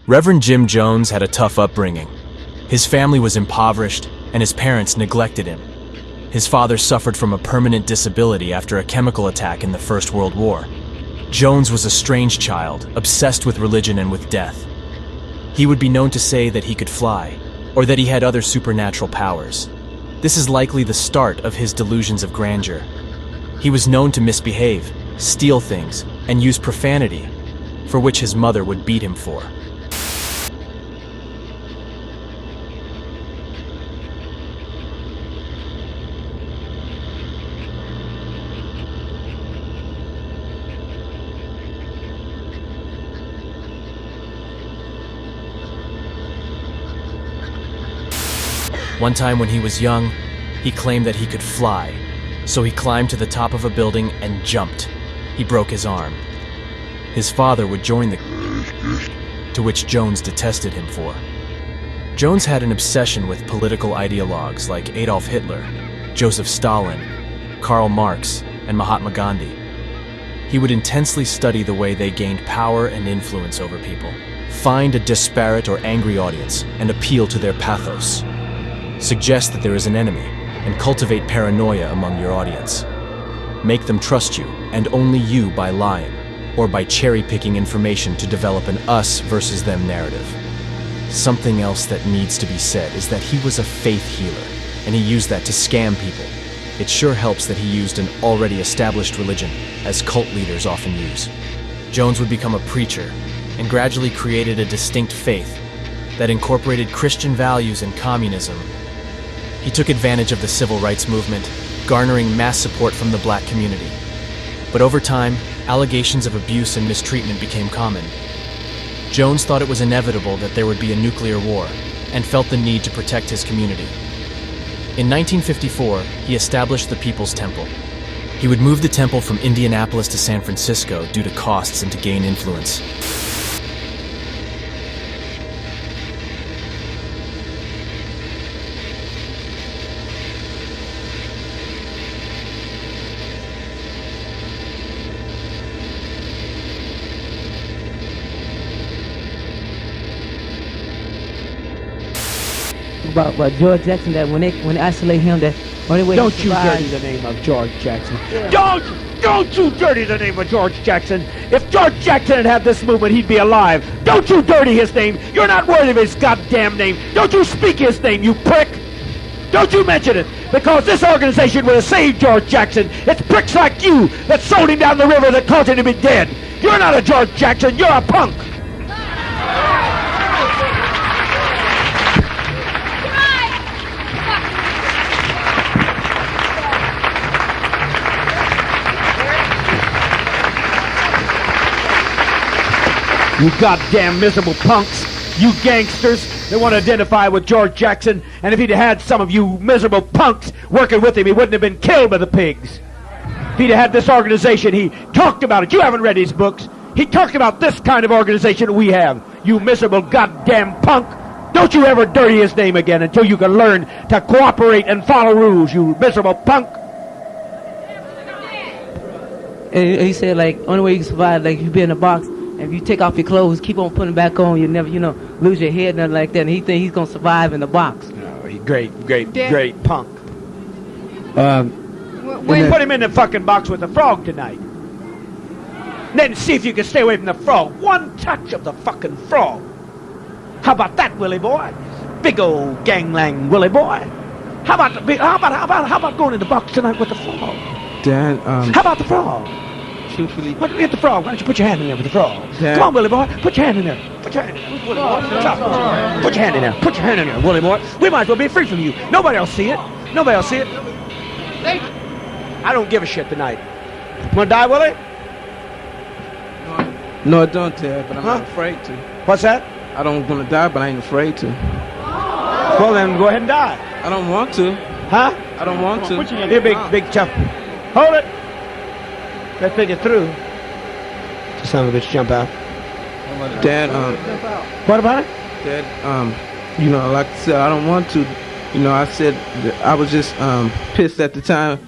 Reverend Jim Jones had a tough upbringing. His family was impoverished, and his parents neglected him. His father suffered from a permanent disability after a chemical attack in the First World War. Jones was a strange child, obsessed with religion and with death. He would be known to say that he could fly, or that he had other supernatural powers. This is likely the start of his delusions of grandeur. He was known to misbehave, steal things, and use profanity, for which his mother would beat him for. One time when he was young, he claimed that he could fly, so he climbed to the top of a building and jumped. He broke his arm. His father would join the to which Jones detested him for. Jones had an obsession with political ideologues like Adolf Hitler, Joseph Stalin, Karl Marx, and Mahatma Gandhi. He would intensely study the way they gained power and influence over people, find a disparate or angry audience, and appeal to their pathos. Suggest that there is an enemy, and cultivate paranoia among your audience. Make them trust you, and only you, by lying, or by cherry-picking information to develop an us versus them narrative. Something else that needs to be said is that he was a faith healer, and he used that to scam people. It sure helps that he used an already established religion, as cult leaders often use. Jones would become a preacher, and gradually created a distinct faith that incorporated Christian values and communism. He took advantage of the civil rights movement, garnering mass support from the black community. But over time, allegations of abuse and mistreatment became common. Jones thought it was inevitable that there would be a nuclear war, and felt the need to protect his community. In 1954, he established the People's Temple. He would move the temple from Indianapolis to San Francisco due to costs and to gain influence. About George Jackson, that when they isolate him, that only way Don't he you survives. dirty the name of George Jackson. Yeah. Don't you dirty the name of George Jackson. If George Jackson had had this movement, he'd be alive. Don't you dirty his name. You're not worthy of his goddamn name. Don't you speak his name, you prick. Don't you mention it, because this organization would have saved George Jackson. It's pricks like you that sold him down the river that caused him to be dead. You're not a George Jackson, you're a punk. You goddamn miserable punks, you gangsters that want to identify with George Jackson, and if he'd had some of you miserable punks working with him, he wouldn't have been killed by the pigs. If he'd had this organization, he talked about it. You haven't read his books. He talked about this kind of organization we have. You miserable goddamn punk. Don't you ever dirty his name again until you can learn to cooperate and follow rules, you miserable punk. And he said, like, only way you can survive, like, you be in a box. If you take off your clothes, keep on putting them back on, you never, lose your head, nothing like that. And he think he's gonna survive in the box. No, great punk. When Put him in the fucking box with the frog tonight. Then see if you can stay away from the frog. One touch of the fucking frog. How about that, Willie boy? Big old ganglang Willie boy. How about going in the box tonight with the frog? Dad, How about the frog? truthfully, Get the frog. Why don't you put your hand in there with the frog? Dad. Come on, Willie boy. Put your hand in there. Put your hand in there. Willie boy. Stop. Put your hand in there. Put your hand in there, Willie boy. We might as well be free from you. Nobody else see it. Nobody else see it. I don't give a shit tonight. Wanna die, Willie? no, I don't, Dad, but I'm Huh? not afraid to. What's that? I don't want to die, but I ain't afraid to. Well, then go ahead and die. I don't want to. Huh? I don't want to. Here, big tough. Hold it. Let's take it through. The son of a bitch jump out. Dad, What about it? Dad, like I said, I don't want to. I said that I was just pissed at the time.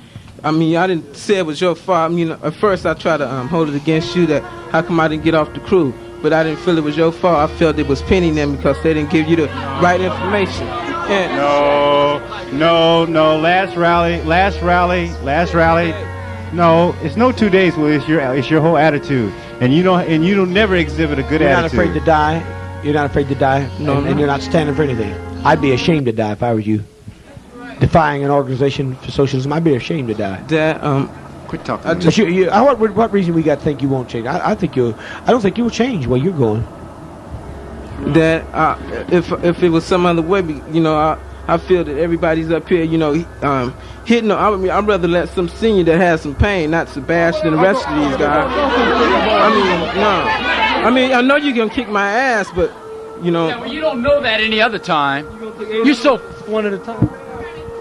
I mean, I didn't say it was your fault. At first I tried to hold it against you that how come I didn't get off the crew. but I didn't feel it was your fault. I felt it was pinning them because they didn't give you the right information. And No. Last rally. No, it's no 2 days. Well, it's your whole attitude, and you don't never exhibit a good attitude. You're not afraid to die. You're not afraid to die. No, and you're not standing for anything. I'd be ashamed to die if I were you. Defying an organization for socialism, I'd be ashamed to die. Dad, Quit talking. What reason we got to think you won't change? I don't think you'll change where you're going. Dad, if it was some other way, you know, I feel that everybody's up here, you know, hitting them. I'd rather let some senior that has some pain, not Sebastian and the rest of these guys. I mean, I know you're going to kick my ass, but, you know. Yeah, well, you don't know that any other time. You're so one at a time.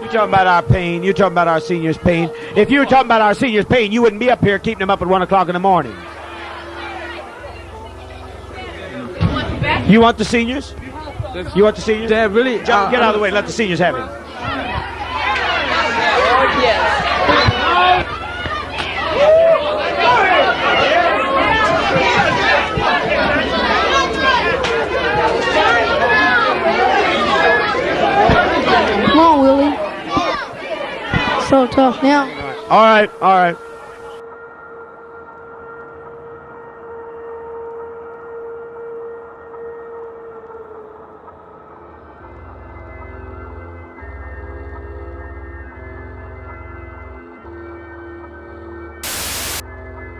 You're talking about our pain. You're talking about our seniors' pain. If you were talking about our seniors' pain, you wouldn't be up here keeping them up at 1 o'clock in the morning. You want the seniors? You want the seniors? Dad, really? Get out of the way. Let the seniors have it. Oh, yes. Come on, Willie. So tough now. All right.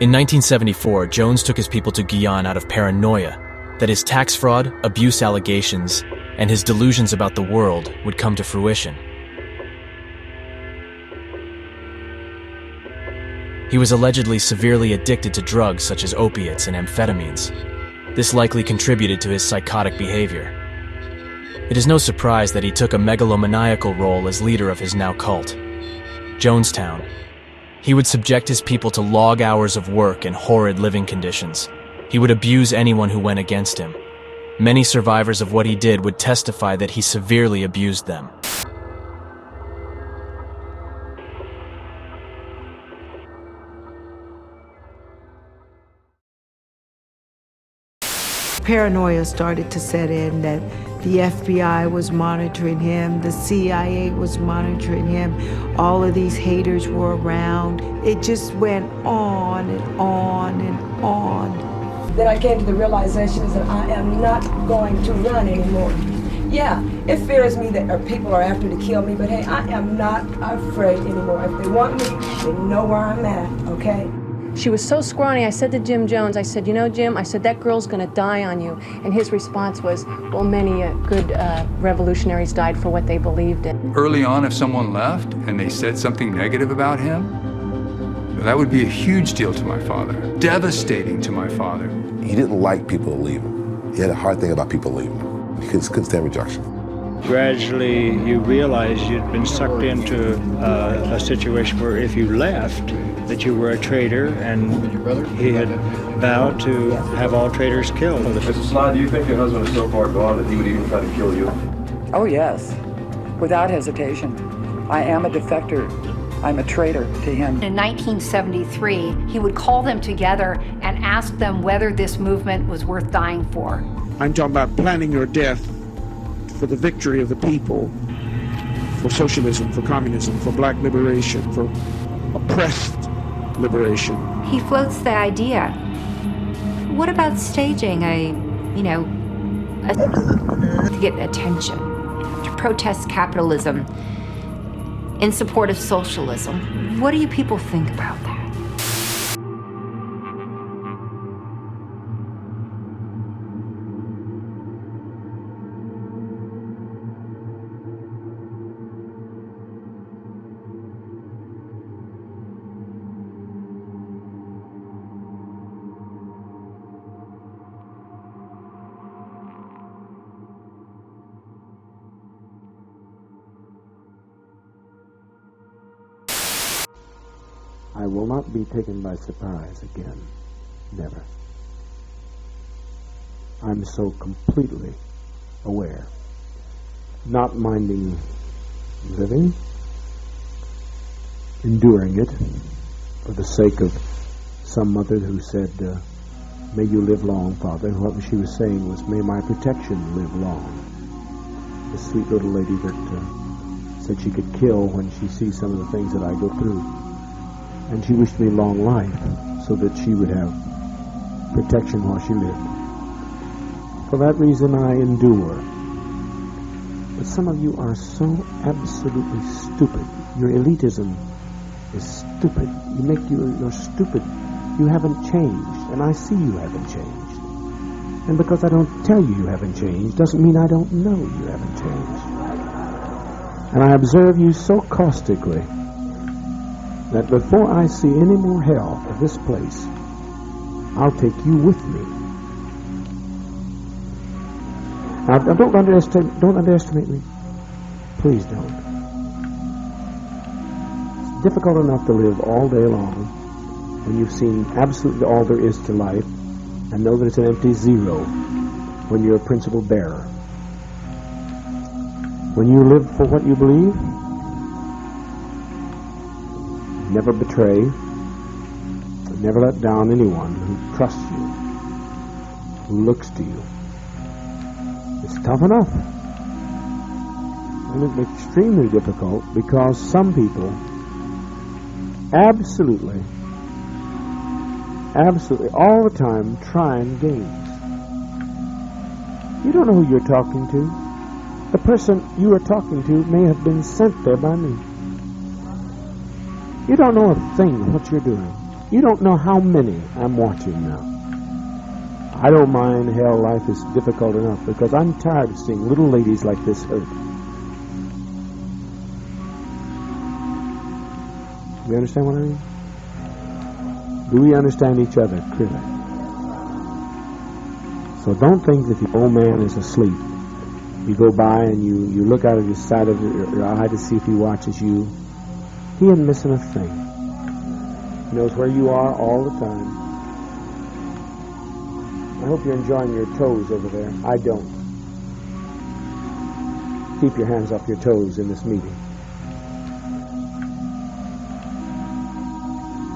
In 1974, Jones took his people to Guyana out of paranoia that his tax fraud, abuse allegations, and his delusions about the world would come to fruition. He was allegedly severely addicted to drugs such as opiates and amphetamines. This likely contributed to his psychotic behavior. It is no surprise that he took a megalomaniacal role as leader of his now cult, Jonestown. He would subject his people to log hours of work and horrid living conditions. He would abuse anyone who went against him. Many survivors of what he did would testify that he severely abused them. Paranoia started to set in that the FBI was monitoring him, the CIA was monitoring him, all of these haters were around. It just went on and on and on. Then I came to the realization is that I am not going to run anymore. Yeah, it fears me that people are after to kill me, but hey, I am not afraid anymore. If they want me, they know where I'm at, okay? She was so scrawny, I said to Jim Jones, I said, you know, Jim, I said, that girl's gonna die on you. And his response was, well, many good revolutionaries died for what they believed in. Early on, if someone left and they said something negative about him, that would be a huge deal to my father, devastating to my father. He didn't like people to leave him. He had a hard thing about people leaving him. He couldn't stand rejection. Gradually, you realize you'd been sucked into a situation where if you left, that you were a traitor, and he had vowed to have all traitors killed. Mr. Sly, do you think your husband is so far gone that he would even try to kill you? Oh, yes. Without hesitation. I am a defector. I'm a traitor to him. In 1973, he would call them together and ask them whether this movement was worth dying for. I'm talking about planning your death for the victory of the people, for socialism, for communism, for black liberation, for oppressed liberation. He floats the idea. What about staging to get attention, to protest capitalism in support of socialism? What do you people think about that? I will not be taken by surprise again. Never. I'm so completely aware. Not minding living, enduring it for the sake of some mother who said, May you live long, Father. And what she was saying was, may my protection live long. The sweet little lady that said she could kill when she sees some of the things that I go through. And she wished me long life so that she would have protection while she lived. For that reason I endure. But some of you are so absolutely stupid. Your elitism is stupid. You're stupid. You haven't changed, and I see you haven't changed. And because I don't tell you haven't changed doesn't mean I don't know you haven't changed. And I observe you so caustically that before I see any more hell of this place, I'll take you with me. Now, don't underestimate me. Please don't. It's difficult enough to live all day long when you've seen absolutely all there is to life and know that it's an empty zero when you're a principle bearer. When you live for what you believe, never betray, never let down anyone who trusts you, who looks to you. It's tough enough. And it's extremely difficult because some people absolutely, all the time trying games. You don't know who you're talking to. The person you are talking to may have been sent there by me. You don't know a thing what you're doing. You don't know how many I'm watching now. I don't mind. Hell, life is difficult enough because I'm tired of seeing little ladies like this hurt. You understand what I mean? Do we understand each other clearly? So don't think that the old man is asleep. You go by and you look out of the side of your eye to see if he watches you. He isn't missing a thing. He knows where you are all the time. I hope you're enjoying your toes over there. I don't. Keep your hands off your toes in this meeting.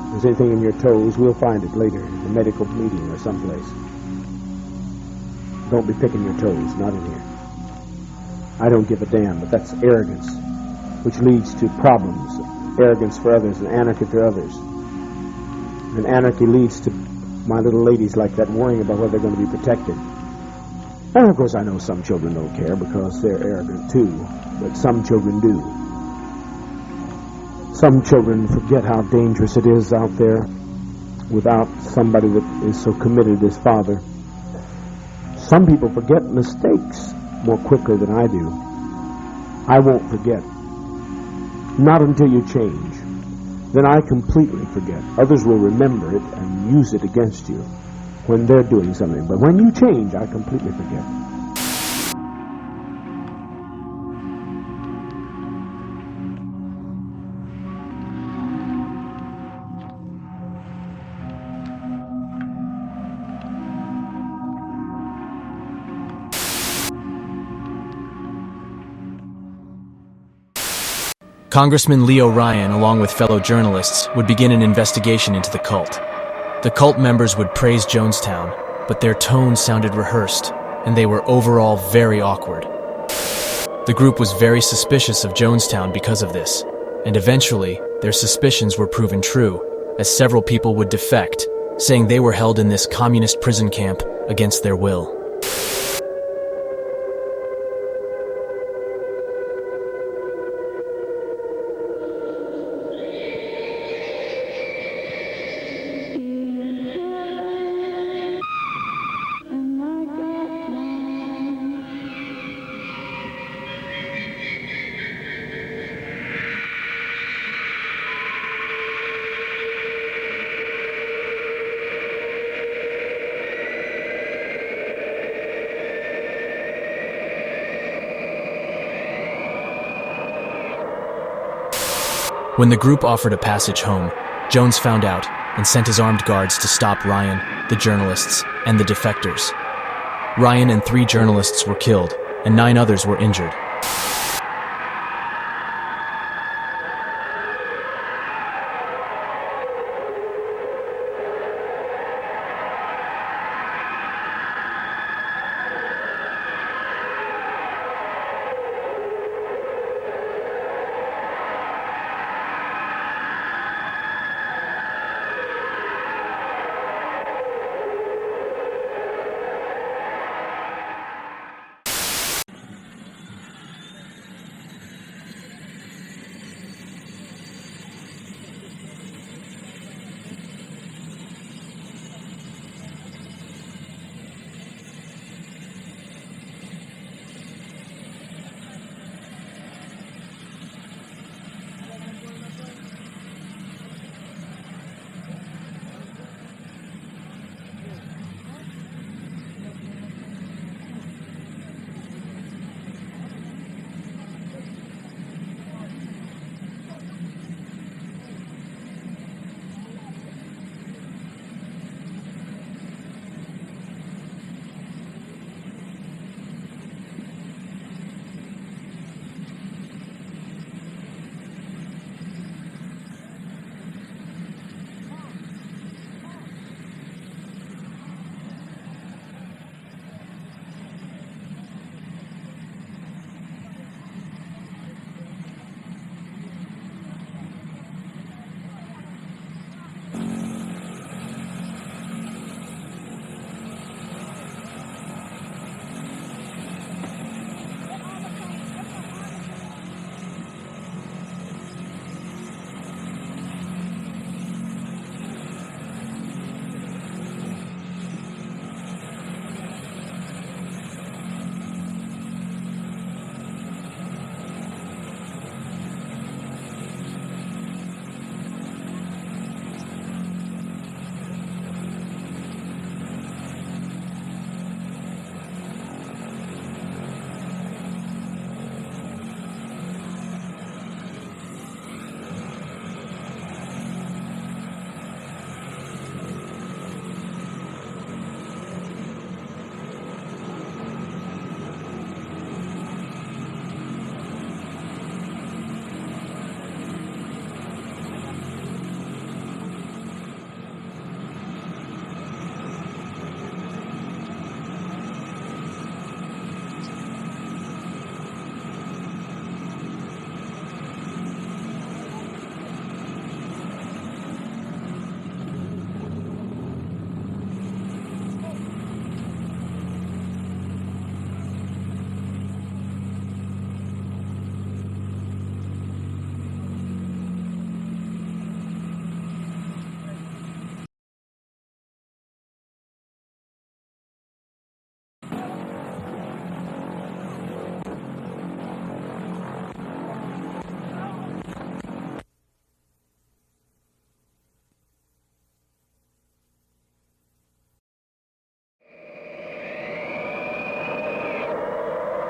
If there's anything in your toes, we'll find it later in a medical meeting or someplace. Don't be picking your toes, not in here. I don't give a damn, but that's arrogance, which leads to problems. Arrogance for others and anarchy for others. And anarchy leads to my little ladies like that worrying about whether they're going to be protected. And of course I know some children don't care because they're arrogant too, but some children do. Some children forget how dangerous it is out there without somebody that is so committed as father. Some people forget mistakes more quickly than I do. I won't forget. Not until you change. Then I completely forget. Others will remember it and use it against you when they're doing something. But when you change, I completely forget. Congressman Leo Ryan, along with fellow journalists, would begin an investigation into the cult. The cult members would praise Jonestown, but their tone sounded rehearsed, and they were overall very awkward. The group was very suspicious of Jonestown because of this, and eventually, their suspicions were proven true, as several people would defect, saying they were held in this communist prison camp against their will. When the group offered a passage home, Jones found out and sent his armed guards to stop Ryan, the journalists, and the defectors. Ryan and 3 journalists were killed, and 9 others were injured.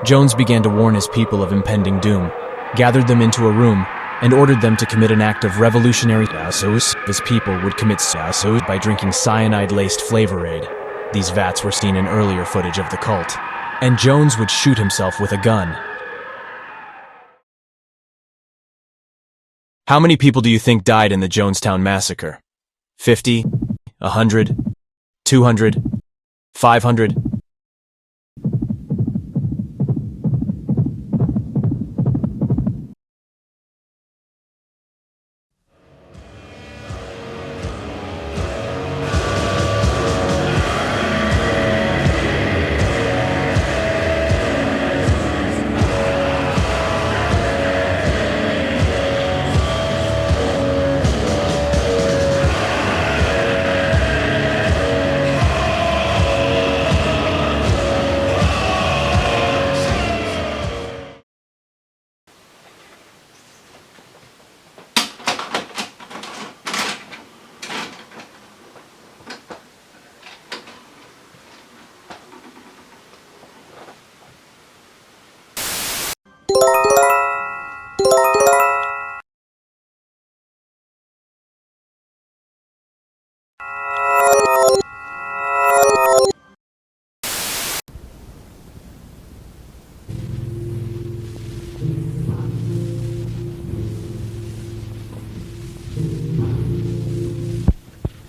Jones began to warn his people of impending doom, gathered them into a room, and ordered them to commit an act of revolutionary suicide. His people would commit suicide by drinking cyanide-laced Flavor Aid. These vats were seen in earlier footage of the cult. And Jones would shoot himself with a gun. How many people do you think died in the Jonestown Massacre? 50? 100? 200? 500?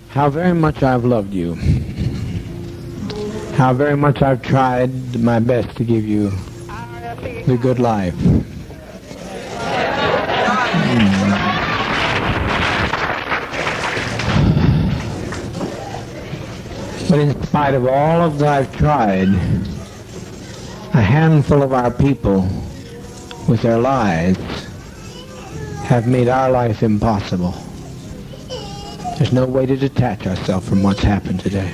How very much I've loved you. How very much I've tried my best to give you the good life. But in spite of all of that I've tried, a handful of our people, with their lies, have made our life impossible. There's no way to detach ourselves from what's happened today.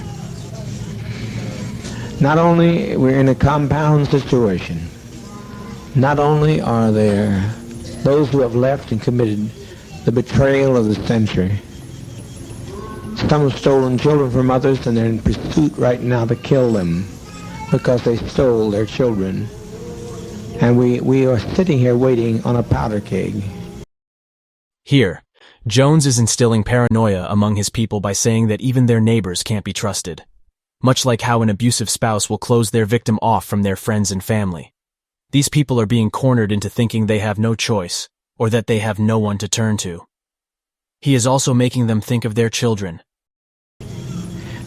Not only we're in a compound situation, not only are there those who have left and committed the betrayal of the century. Some have stolen children from others, and they're in pursuit right now to kill them because they stole their children. And we are sitting here waiting on a powder keg. Here, Jones is instilling paranoia among his people by saying that even their neighbors can't be trusted, much like how an abusive spouse will close their victim off from their friends and family. These people are being cornered into thinking they have no choice, or that they have no one to turn to. He is also making them think of their children.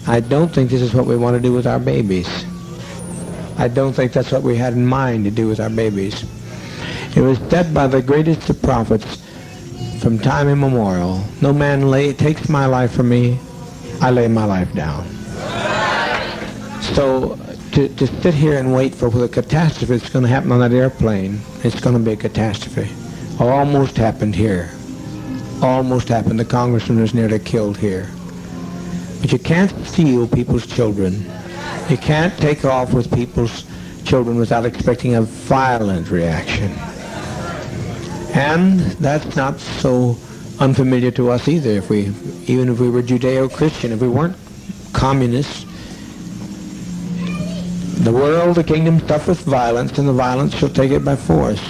I don't think this is what we want to do with our babies. I don't think that's what we had in mind to do with our babies. It was said by the greatest of prophets from time immemorial, no man takes my life from me, I lay my life down. So to sit here and wait for the catastrophe that's going to happen on that airplane, it's going to be a catastrophe. Almost happened here. Almost happened. The congressman was nearly killed here. But you can't steal people's children. You can't take off with people's children without expecting a violent reaction. And that's not so unfamiliar to us either. Even if we were Judeo-Christian, if we weren't communists, the world, the kingdom suffereth violence, and the violence shall take it by force.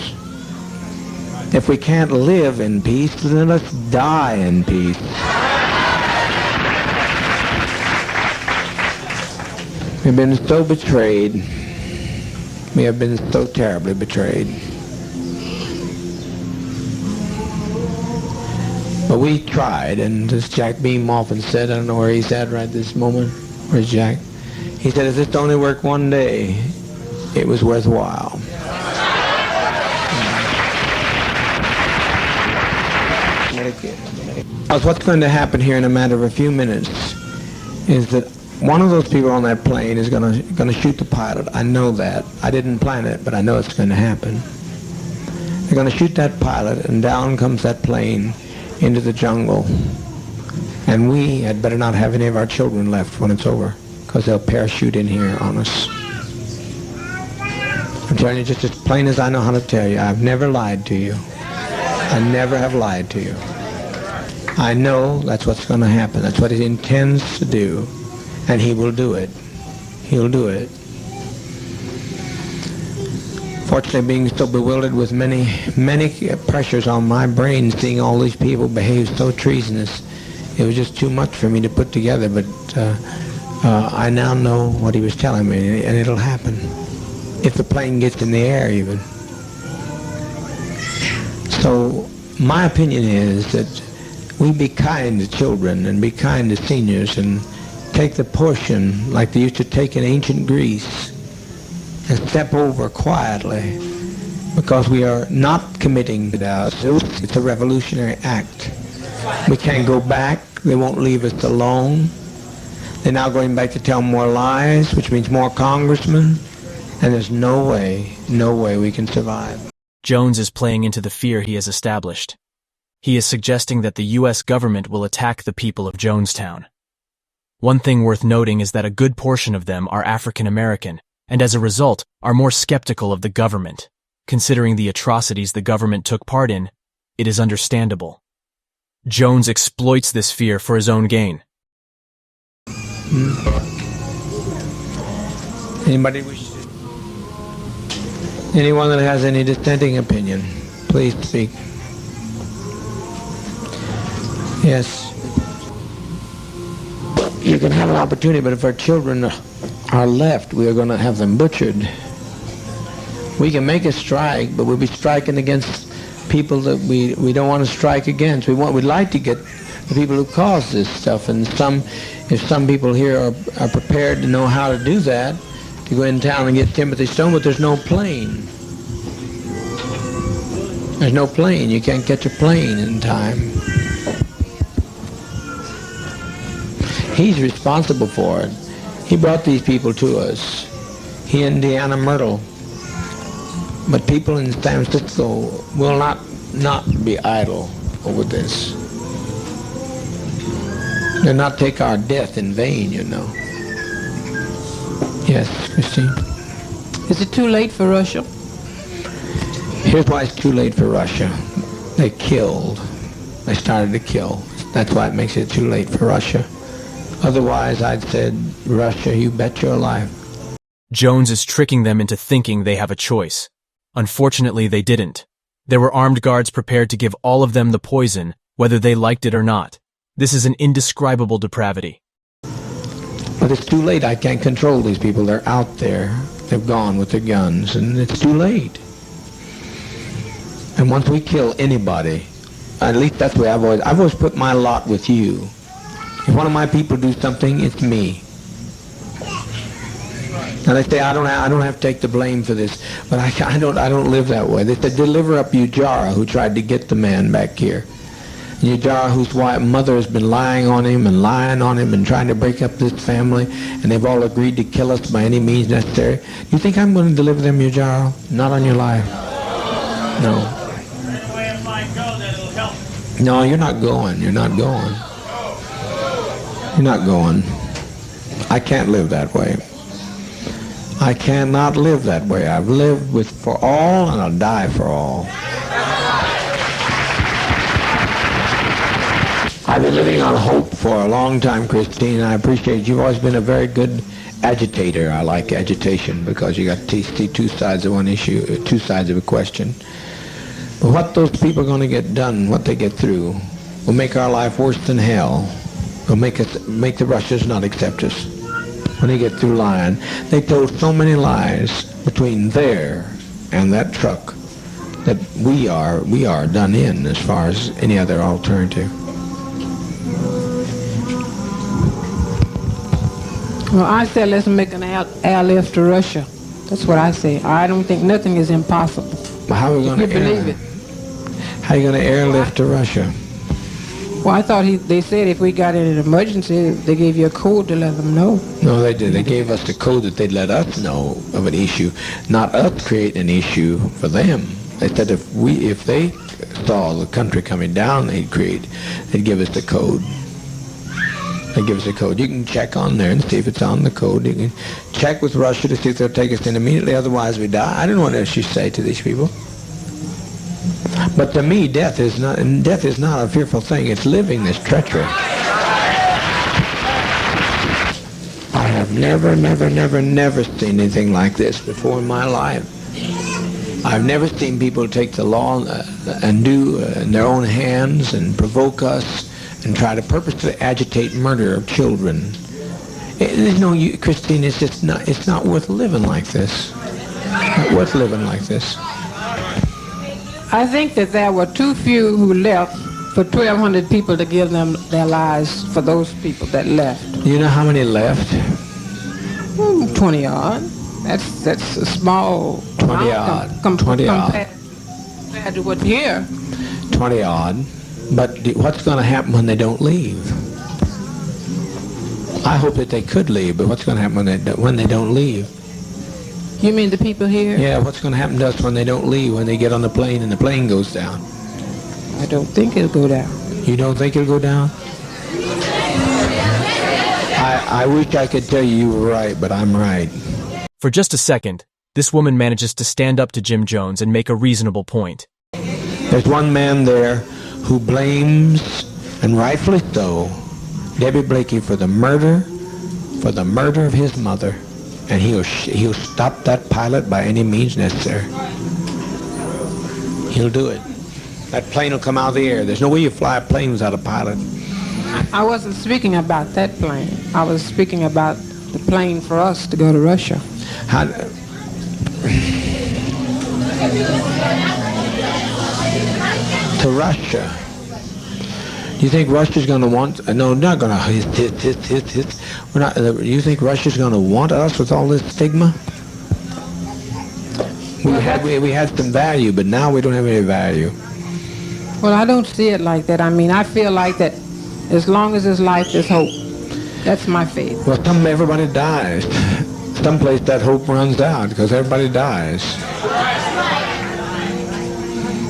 If we can't live in peace, then let's die in peace. We've been so betrayed. We have been so terribly betrayed. But we tried, and as Jack Beam often said, I don't know where he's at right this moment. Where's Jack? He said, if this only worked one day, it was worthwhile. What's going to happen here in a matter of a few minutes is that one of those people on that plane is going to shoot the pilot. I know that. I didn't plan it, but I know it's going to happen. They're going to shoot that pilot, and down comes that plane into the jungle. And we had better not have any of our children left when it's over, because they'll parachute in here on us. I'm telling you just as plain as I know how to tell you. I've never lied to you. I never have lied to you. I know that's what's going to happen. That's what he intends to do. And he will do it. He'll do it. Fortunately, being so bewildered with many pressures on my brain, seeing all these people behave so treasonous, it was just too much for me to put together. But I now know what he was telling me, and it'll happen. If the plane gets in the air, even. So my opinion is that we be kind to children and be kind to seniors and take the portion like they used to take in ancient Greece and step over quietly, because we are not committing it out. It's a revolutionary act. We can't go back. They won't leave us alone. They're now going back to tell more lies, which means more congressmen, and there's no way we can survive. Jones is playing into the fear he has established. He is suggesting that the U.S. government will attack the people of Jonestown. One thing worth noting is that a good portion of them are African American, and as a result are more skeptical of the government. Considering the atrocities the government took part in, it is understandable. Jones exploits this fear for his own gain. Anybody wish to? Anyone that has any dissenting opinion, please speak. Yes. You can have an opportunity, but if our children are left, we are going to have them butchered. We can make a strike, but we'll be striking against people that we don't want to strike against. We'd like to get the people who cause this stuff, and if some people here are prepared to know how to do that, to go in town and get Timothy Stone, but there's no plane. There's no plane. You can't catch a plane in time. He's responsible for it. He brought these people to us. He and Deanna Myrtle. But people in San Francisco will not be idle over this. They'll not take our death in vain, you know. Yes, Christine? Is it too late for Russia? Here's why it's too late for Russia. They killed. They started to kill. That's why it makes it too late for Russia. Otherwise, I'd said, Russia, you bet your life. Jones is tricking them into thinking they have a choice. Unfortunately, they didn't. There were armed guards prepared to give all of them the poison, whether they liked it or not. This is an indescribable depravity. But it's too late. I can't control these people. They're out there. They've gone with their guns, and it's too late. And once we kill anybody, at least that's the way I've always put my lot with you. If one of my people do something, it's me. Now they say I don't have to take the blame for this, but I don't live that way. They said deliver up Ujara, who tried to get the man back here. Ujara, whose mother has been lying on him and trying to break up this family, and they've all agreed to kill us by any means necessary. You think I'm going to deliver them, Ujara? Not on your life. No. No, you're not going. You're not going. You're not going. I can't live that way. I cannot live that way. I've lived for all, and I'll die for all. I've been living on hope for a long time, Christine, and I appreciate it. You've always been a very good agitator. I like agitation because you got to see two sides of one issue, two sides of a question. But what those people are going to get done, what they get through, will make our life worse than hell. Will make the Russians not accept us when they get through lying. They told so many lies between there and that truck that we are done in as far as any other alternative. Well, I said let's make an airlift to Russia. That's what I say. I don't think nothing is impossible. But how are we going to believe it? How are you going to airlift to Russia? Well, I thought they said if we got in an emergency, they gave you a code to let them know. No, they did. They gave us the code that they'd let us know of an issue, not us create an issue for them. They said if they saw the country coming down, they'd give us the code. They give us a code. You can check on there and see if it's on the code. You can check with Russia to see if they'll take us in immediately, otherwise we die. I don't know what else you say to these people. But to me, death is not a fearful thing. It's living this treachery. I have never seen anything like this before in my life. I've never seen people take the law and do in their own hands and provoke us and try to purposely agitate murder of children. There's no, Christine, it's just not, it's not worth living like this. Not worth living like this. I think that there were too few who left for 1,200 people to give them their lives for those people that left. Do you know how many left? 20 odd. That's a small 20 odd. 20 odd. Compared to what's here. 20 odd. But what's going to happen when they don't leave? I hope that they could leave, but what's going to happen when they don't leave? You mean the people here? Yeah, what's going to happen to us when they don't leave, when they get on the plane and the plane goes down? I don't think it'll go down. You don't think it'll go down? I wish I could tell you were right, but I'm right. For just a second, this woman manages to stand up to Jim Jones and make a reasonable point. There's one man there who blames, and rightfully so, Debbie Blakey for the murder of his mother, and he'll stop that pilot by any means necessary. He'll do it. That plane will come out of the air. There's no way you fly a plane without a pilot. I wasn't speaking about that plane. I was speaking about the plane for us to go to Russia. To Russia. Do you think Russia's going to want? No, not going to. We're not. You think Russia's going to want us with all this stigma? We had some value, but now we don't have any value. Well, I don't see it like that. I mean, I feel like that as long as there's life, there's hope. That's my faith. Well, everybody dies. Someplace that hope runs out because everybody dies.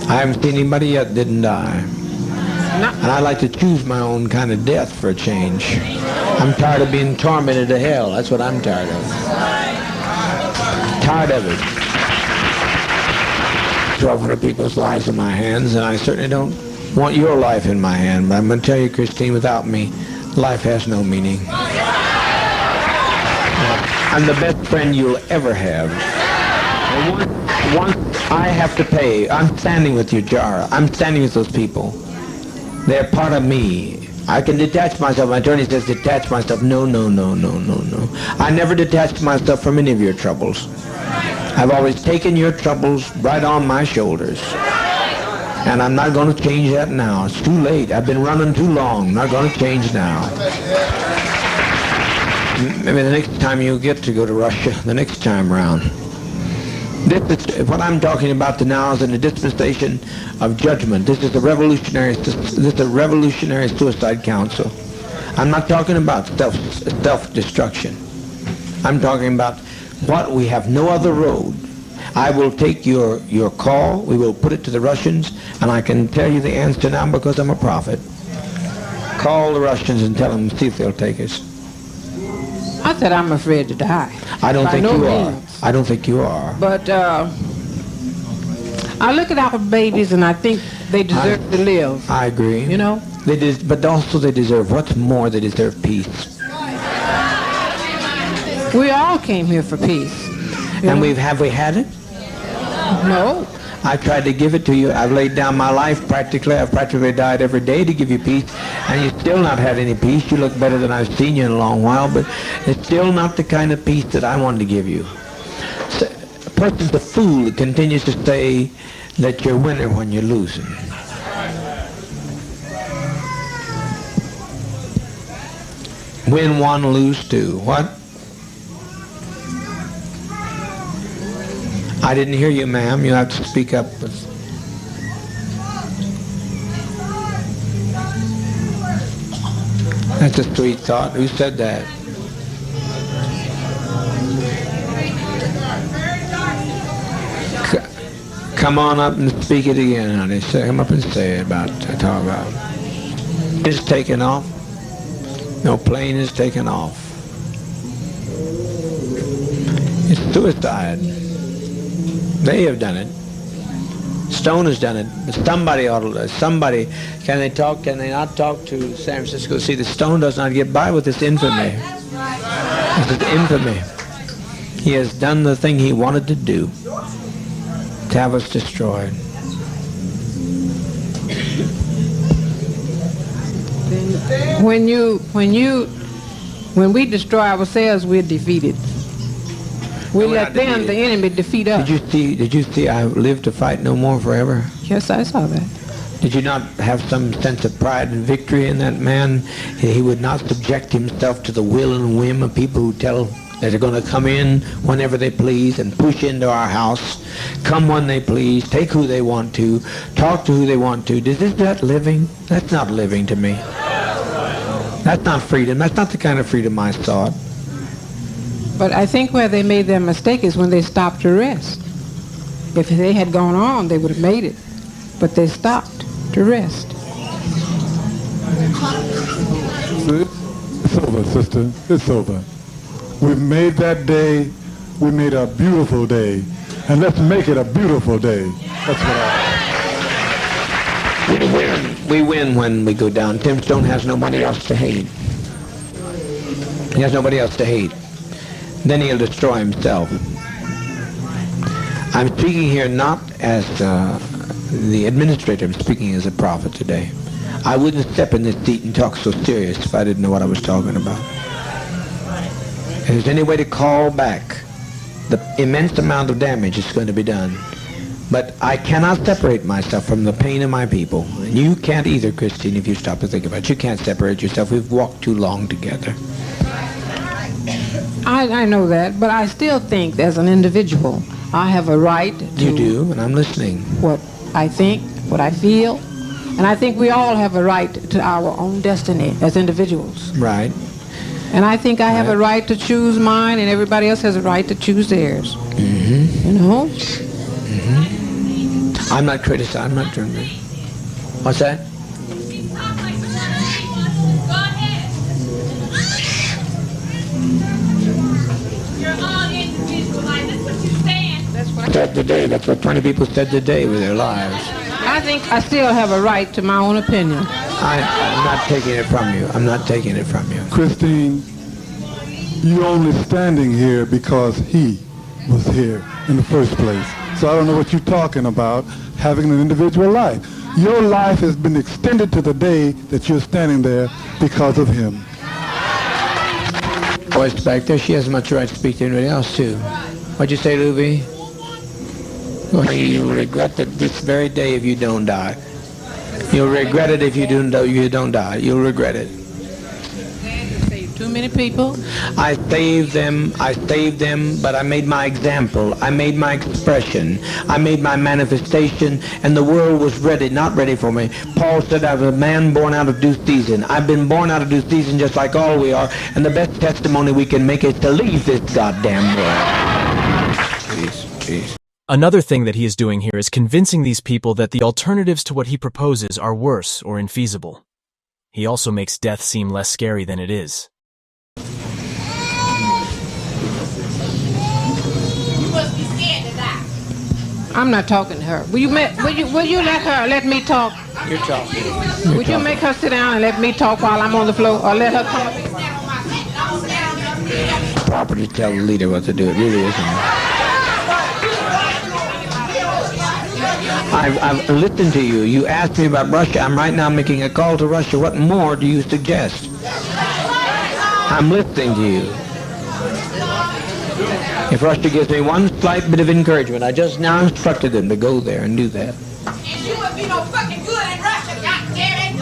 I haven't seen anybody yet that didn't die. And I like to choose my own kind of death for a change. I'm tired of being tormented to hell. That's what I'm tired of. Tired of it. 1,200 people's lives in my hands, and I certainly don't want your life in my hand. But I'm going to tell you, Christine, without me, life has no meaning. I'm the best friend you'll ever have. Once I have to pay, I'm standing with you, Jara. I'm standing with those people. They're part of me. I can detach myself. My attorney says detach myself. No. I never detached myself from any of your troubles. I've always taken your troubles right on my shoulders. And I'm not going to change that now. It's too late. I've been running too long. I'm not going to change now. Maybe the next time you get to go to Russia, the next time around. This is what I'm talking about now is in the dispensation of judgment. This is a revolutionary suicide council. I'm not talking about self-destruction. I'm talking about what we have no other road. I will take your call. We will put it to the Russians, and I can tell you the answer now because I'm a prophet. Call the Russians and tell them, see if they'll take us. I said I'm afraid to die. I don't think you are. I don't think you are. But I look at our babies and I think they deserve to live. I agree. You know? But also they deserve, what's more, they deserve peace. We all came here for peace. And have we had it? No. I tried to give it to you. I've laid down my life practically. I've practically died every day to give you peace, and you've still not had any peace. You look better than I've seen you in a long while, but it's still not the kind of peace that I wanted to give you. So, a person's a fool that continues to say that you're winning when you're losing. Win one, lose two. What? I didn't hear you, ma'am. You have to speak up. That's a sweet thought. Who said that? Come on up and speak it again, honey. Come up and say it talk about. It's taken off. No plane is taken off. It's suicide. They have done it. Stone has done it. But somebody ought to. Somebody. Can they not talk to San Francisco? See, the Stone does not get by with this infamy. This is infamy. He has done the thing he wanted to do. to have us destroyed. When we destroy ourselves, we're defeated. We let them, the enemy, defeat us. Did you see I live to fight no more forever? Yes, I saw that. Did you not have some sense of pride and victory in that man? He would not subject himself to the will and whim of people who tell that they're going to come in whenever they please and push into our house, come when they please, take who they want to, talk to who they want to. Is that living? That's not living to me. That's not freedom. That's not the kind of freedom I sought. But I think where they made their mistake is when they stopped to rest. If they had gone on, they would have made it. But they stopped to rest. It's over, sister. It's over. We've made that day. We made a beautiful day. And let's make it a beautiful day. That's what We win when we go down. Tim Stone has nobody else to hate. He has nobody else to hate. Then he'll destroy himself. I'm speaking here not as the administrator. I'm speaking as a prophet today. I wouldn't step in this seat and talk so serious if I didn't know what I was talking about. If there's any way to call back the immense amount of damage that's going to be done, but I cannot separate myself from the pain of my people. And you can't either, Christine, if you stop to think about it. You can't separate yourself. We've walked too long together. I know that, but I still think as an individual, I have a right to... You do, and I'm listening. What I think, what I feel, and I think we all have a right to our own destiny as individuals. Right. And I think I have a right to choose mine, and everybody else has a right to choose theirs. Mm-hmm. You know? Mm-hmm. I'm not criticizing. I'm not doing that. What's that? Said today. That's what 20 people said today with their lives. I think I still have a right to my own opinion. I'm not taking it from you. I'm not taking it from you. Christine, you're only standing here because he was here in the first place. So I don't know what you're talking about, having an individual life. Your life has been extended to the day that you're standing there because of him. Voice back there, she has as much right to speak to anybody else, too. What'd you say, Luby? Well, you'll regret it this very day if you don't die. You'll regret it if you don't die. You'll regret it. Too many people? I saved them, but I made my example. I made my expression. I made my manifestation, and the world was not ready for me. Paul said I was a man born out of due season. I've been born out of due season just like all we are, and the best testimony we can make is to leave this goddamn world. Peace. Another thing that he is doing here is convincing these people that the alternatives to what he proposes are worse or infeasible. He also makes death seem less scary than it is. I'm not talking to her. Will you let me talk? You're talking. Would you make her sit down and let me talk while I'm on the floor, or let her come? Proper to tell the leader what to do. It really isn't. I've listened to you. You asked me about Russia. I'm right now making a call to Russia. What more do you suggest? I'm listening to you. If Russia gives me one slight bit of encouragement, I just now instructed them to go there and do that. And you would be no fucking good in Russia, goddammit!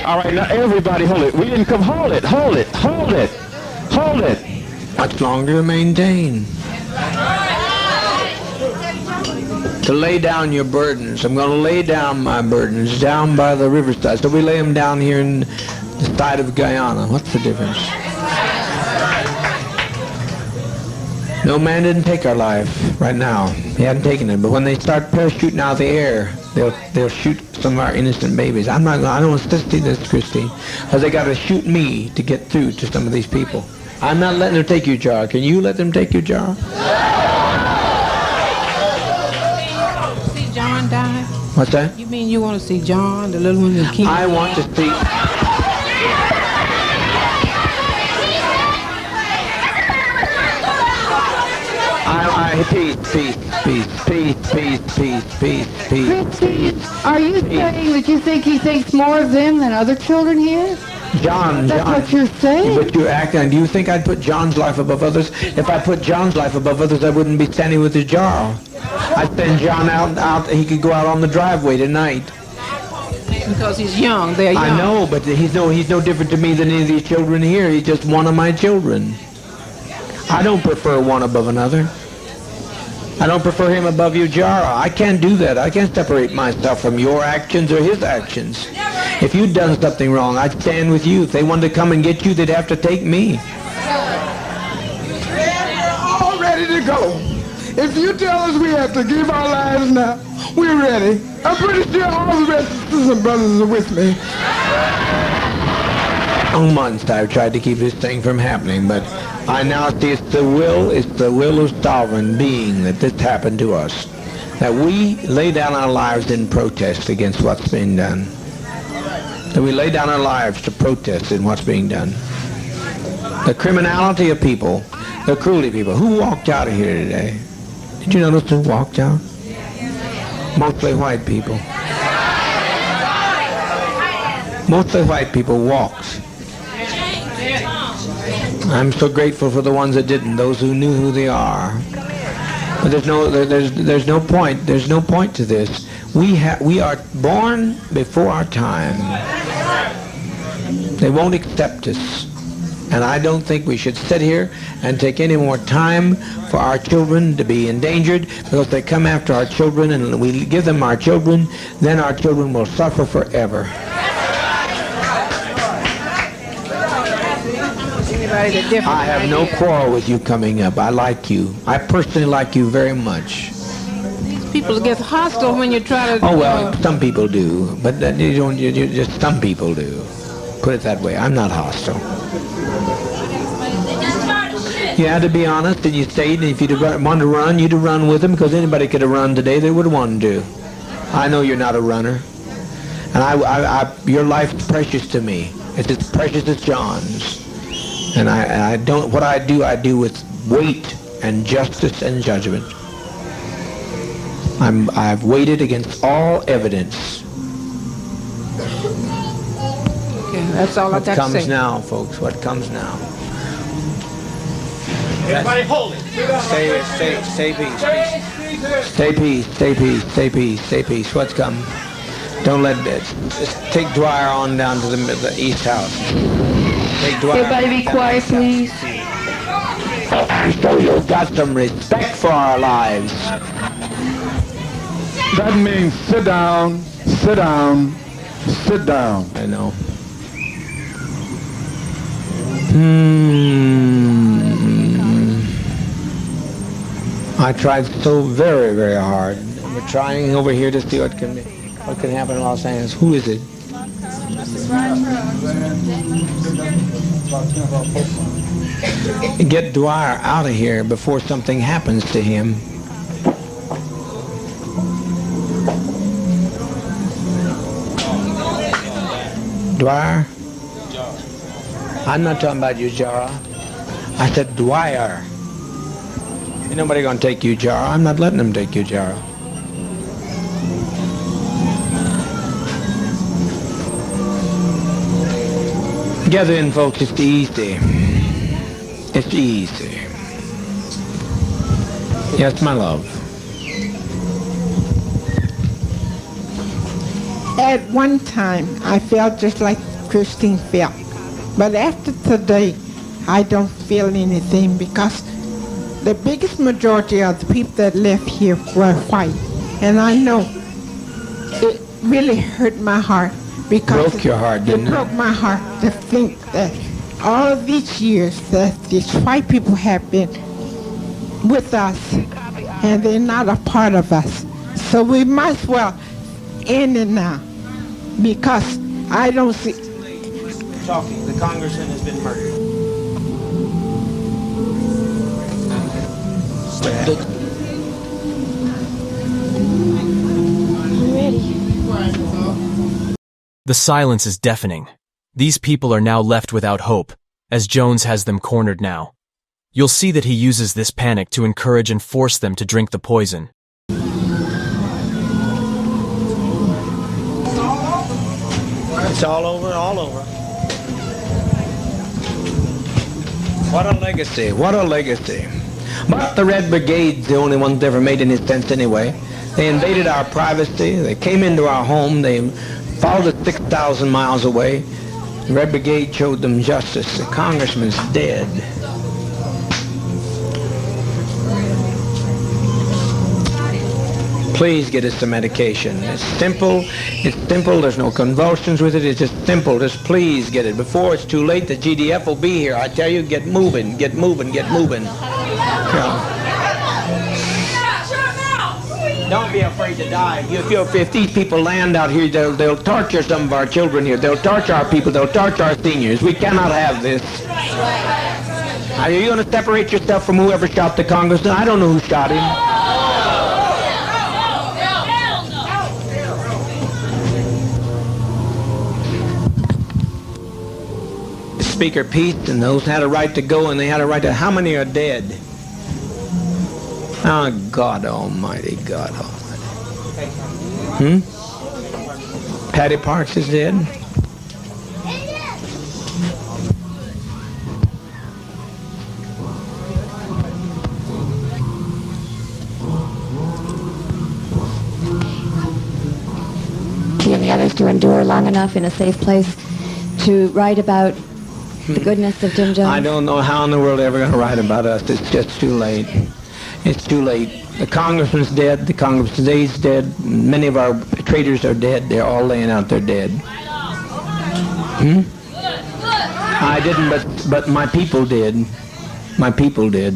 All right, now everybody hold it. We didn't come. Hold it. Much longer to maintain. To lay down your burdens. I'm going to lay down my burdens down by the riverside. So we lay them down here in the side of Guyana. What's the difference? No man didn't take our life right now. He hadn't taken it. But when they start parachuting out of the air, they'll shoot some of our innocent babies. I don't want to see this, Christine, because they got to shoot me to get through to some of these people. I'm not letting them take your jar. Can you let them take your jar? See John die? What's that? You mean you want to see John, the little one, the king? I want to see. Peace, peace, peace, peace, peace, peace, peace, peace. Christine, are you saying that you think he thinks more of them than other children here? John, That's John. what you're saying. But you're acting. Do you think I'd put John's life above others? If I put John's life above others, I wouldn't be standing with his jar. I'd send John out. He could go out on the driveway tonight. Because he's young. They're young. I know, but he's no different to me than any of these children here. He's just one of my children. I don't prefer one above another. I don't prefer him above you, Jara. I can't do that. I can't separate myself from your actions or his actions. If you'd done something wrong, I'd stand with you. If they wanted to come and get you, they'd have to take me. We're all ready to go. If you tell us we have to give our lives now, we're ready. I'm pretty sure all the rest of the sisters and brothers are with me. Months I've tried to keep this thing from happening, but I now see it's the will of sovereign being that this happened to us. That we lay down our lives in protest against what's being done. That we lay down our lives to protest in what's being done. The criminality of people, the cruelty of people. Who walked out of here today? Did you notice who walked out? Mostly white people. Mostly white people walked. I'm so grateful for the ones that didn't, those who knew who they are. But there's no point to this. We are born before our time. They won't accept us. And I don't think we should sit here and take any more time for our children to be endangered, because they come after our children and we give them our children, then our children will suffer forever. I have no quarrel with you coming up. I like you. I personally like you very much. People get hostile when you try to... Oh, well, some people do. But you just some people do. Put it that way. I'm not hostile. You had to be honest, and you stayed, and if you wanted to run, you'd have run with them, because anybody could have run today. They would have wanted to. I know you're not a runner. And your life's precious to me. It's as precious as John's. And I don't, what I do with weight and justice and judgment. I've weighted against all evidence. Okay, that's all I got to say. What comes now, folks? What comes now? Everybody hold it. Stay peace. Stay peace. Stay peace. Stay peace. Stay peace. What's come? Don't let it. Just take Dwyer on down to the east house. Take Dwyer. Everybody be quiet, please. So you've got some respect for our lives. That means sit down, sit down, sit down. I know. I tried so very, very hard. We're trying over here to see what can happen in Los Angeles. Who is it? Get Dwyer out of here before something happens to him. Dwyer? I'm not talking about you, Jara. I said Dwyer. Ain't nobody gonna take you, Jara. I'm not letting them take you, Jara. Gather in, folks. It's easy. It's easy. Yes, my love. At one time, I felt just like Christine felt. But after today, I don't feel anything, because the biggest majority of the people that left here were white. And I know it really hurt my heart, because broke your heart, didn't it? It broke my heart to think that all of these years that these white people have been with us, and they're not a part of us. So we might as well end it now, because I don't see... Talking. The congressman has been murdered. The silence is deafening. These people are now left without hope, as Jones has them cornered now. You'll see that he uses this panic to encourage and force them to drink the poison. It's all over, all over. What a legacy, what a legacy. But the Red Brigade's the only ones that ever made any sense anyway. They invaded our privacy, they came into our home, they followed us 6,000 miles away. The Red Brigade showed them justice. The congressman's dead. Please get us some medication. It's simple, there's no convulsions with it, it's just simple, just please get it. Before it's too late, the GDF will be here. I tell you, get moving, get moving, get moving. Don't be afraid to die. If these people land out here, they'll torture some of our children here. They'll torture our people, they'll torture our seniors. We cannot have this. Are you going to separate yourself from whoever shot the congressman? I don't know who shot him. Speaker Pete and those had a right to go, and they had a right to... How many are dead? Oh, God Almighty, God Almighty. Patty Parks is dead? And the others to endure long enough in a safe place to write about the goodness of Jim Jones? I don't know how in the world they're ever going to write about us. It's just too late. It's too late. The congressman's dead. The congressman's dead. Many of our traitors are dead. They're all laying out there dead. I didn't, but my people did. My people did.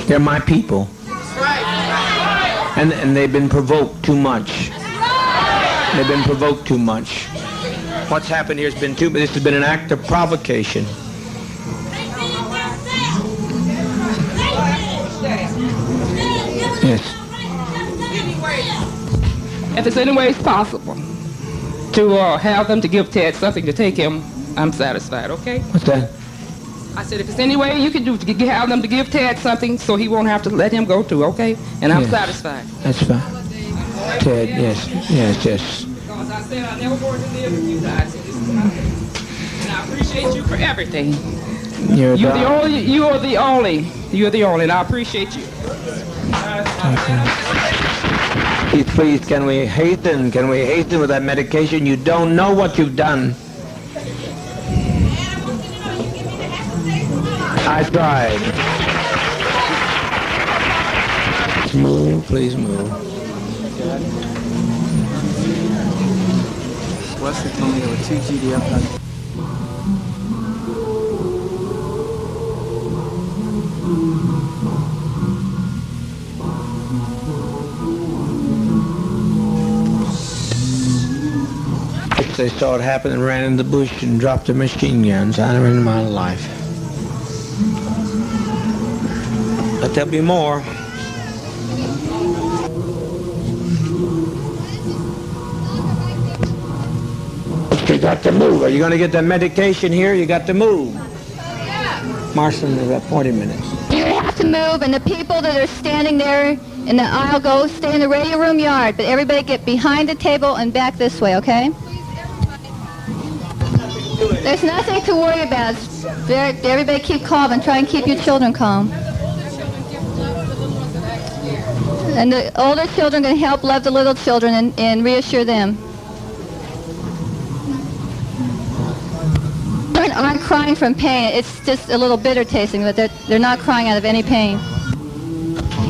They're my people. And they've been provoked too much. They've been provoked too much. What's happened here has been this has been an act of provocation. Yes. If it's any way possible to have them to give Ted something to take him, I'm satisfied, okay? What's that? I said, if it's any way you can do to have them to give Ted something so he won't have to let him go too, okay? And I'm satisfied. That's fine. Ted, yes. Because I said I never wanted to live with you guys. So this is what I did. And I appreciate you for everything. You're the only, and I appreciate you. Please, can we hasten with that medication? You don't know what you've done. I tried. Move, please move. Wesley told me there were 2 GDF. They saw it happen and ran in the bush and dropped their machine guns. I never in my life. But there'll be more. You got to move. Are you going to get the medication here? You got to move. Marston, we've got 40 minutes. You have to move, and the people that are standing there in the aisle go stay in the radio room yard, but everybody get behind the table and back this way, okay? There's nothing to worry about. Everybody keep calm and try and keep your children calm. And the older children can help love the little children and reassure them. Children aren't crying from pain. It's just a little bitter tasting, but they're not crying out of any pain.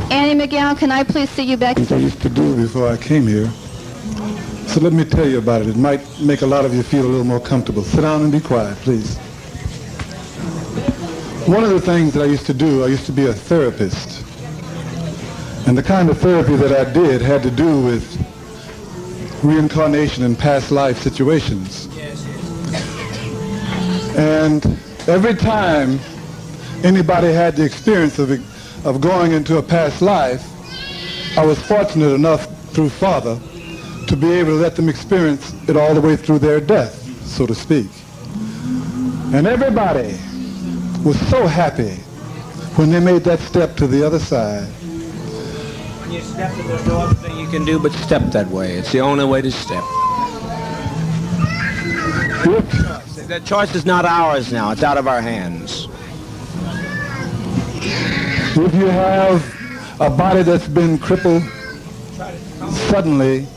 Annie McGowan, can I please see you back? I used to do before I came here. So let me tell you about it. It might make a lot of you feel a little more comfortable. Sit down and be quiet, please. One of the things that I used to do, I used to be a therapist. And the kind of therapy that I did had to do with reincarnation and past life situations. And every time anybody had the experience of going into a past life, I was fortunate enough through Father to be able to let them experience it all the way through their death, so to speak. And everybody was so happy when they made that step to the other side. When you step, there's no other thing you can do but step that way. It's the only way to step. The choice is not ours now. It's out of our hands. If you have a body that's been crippled, suddenly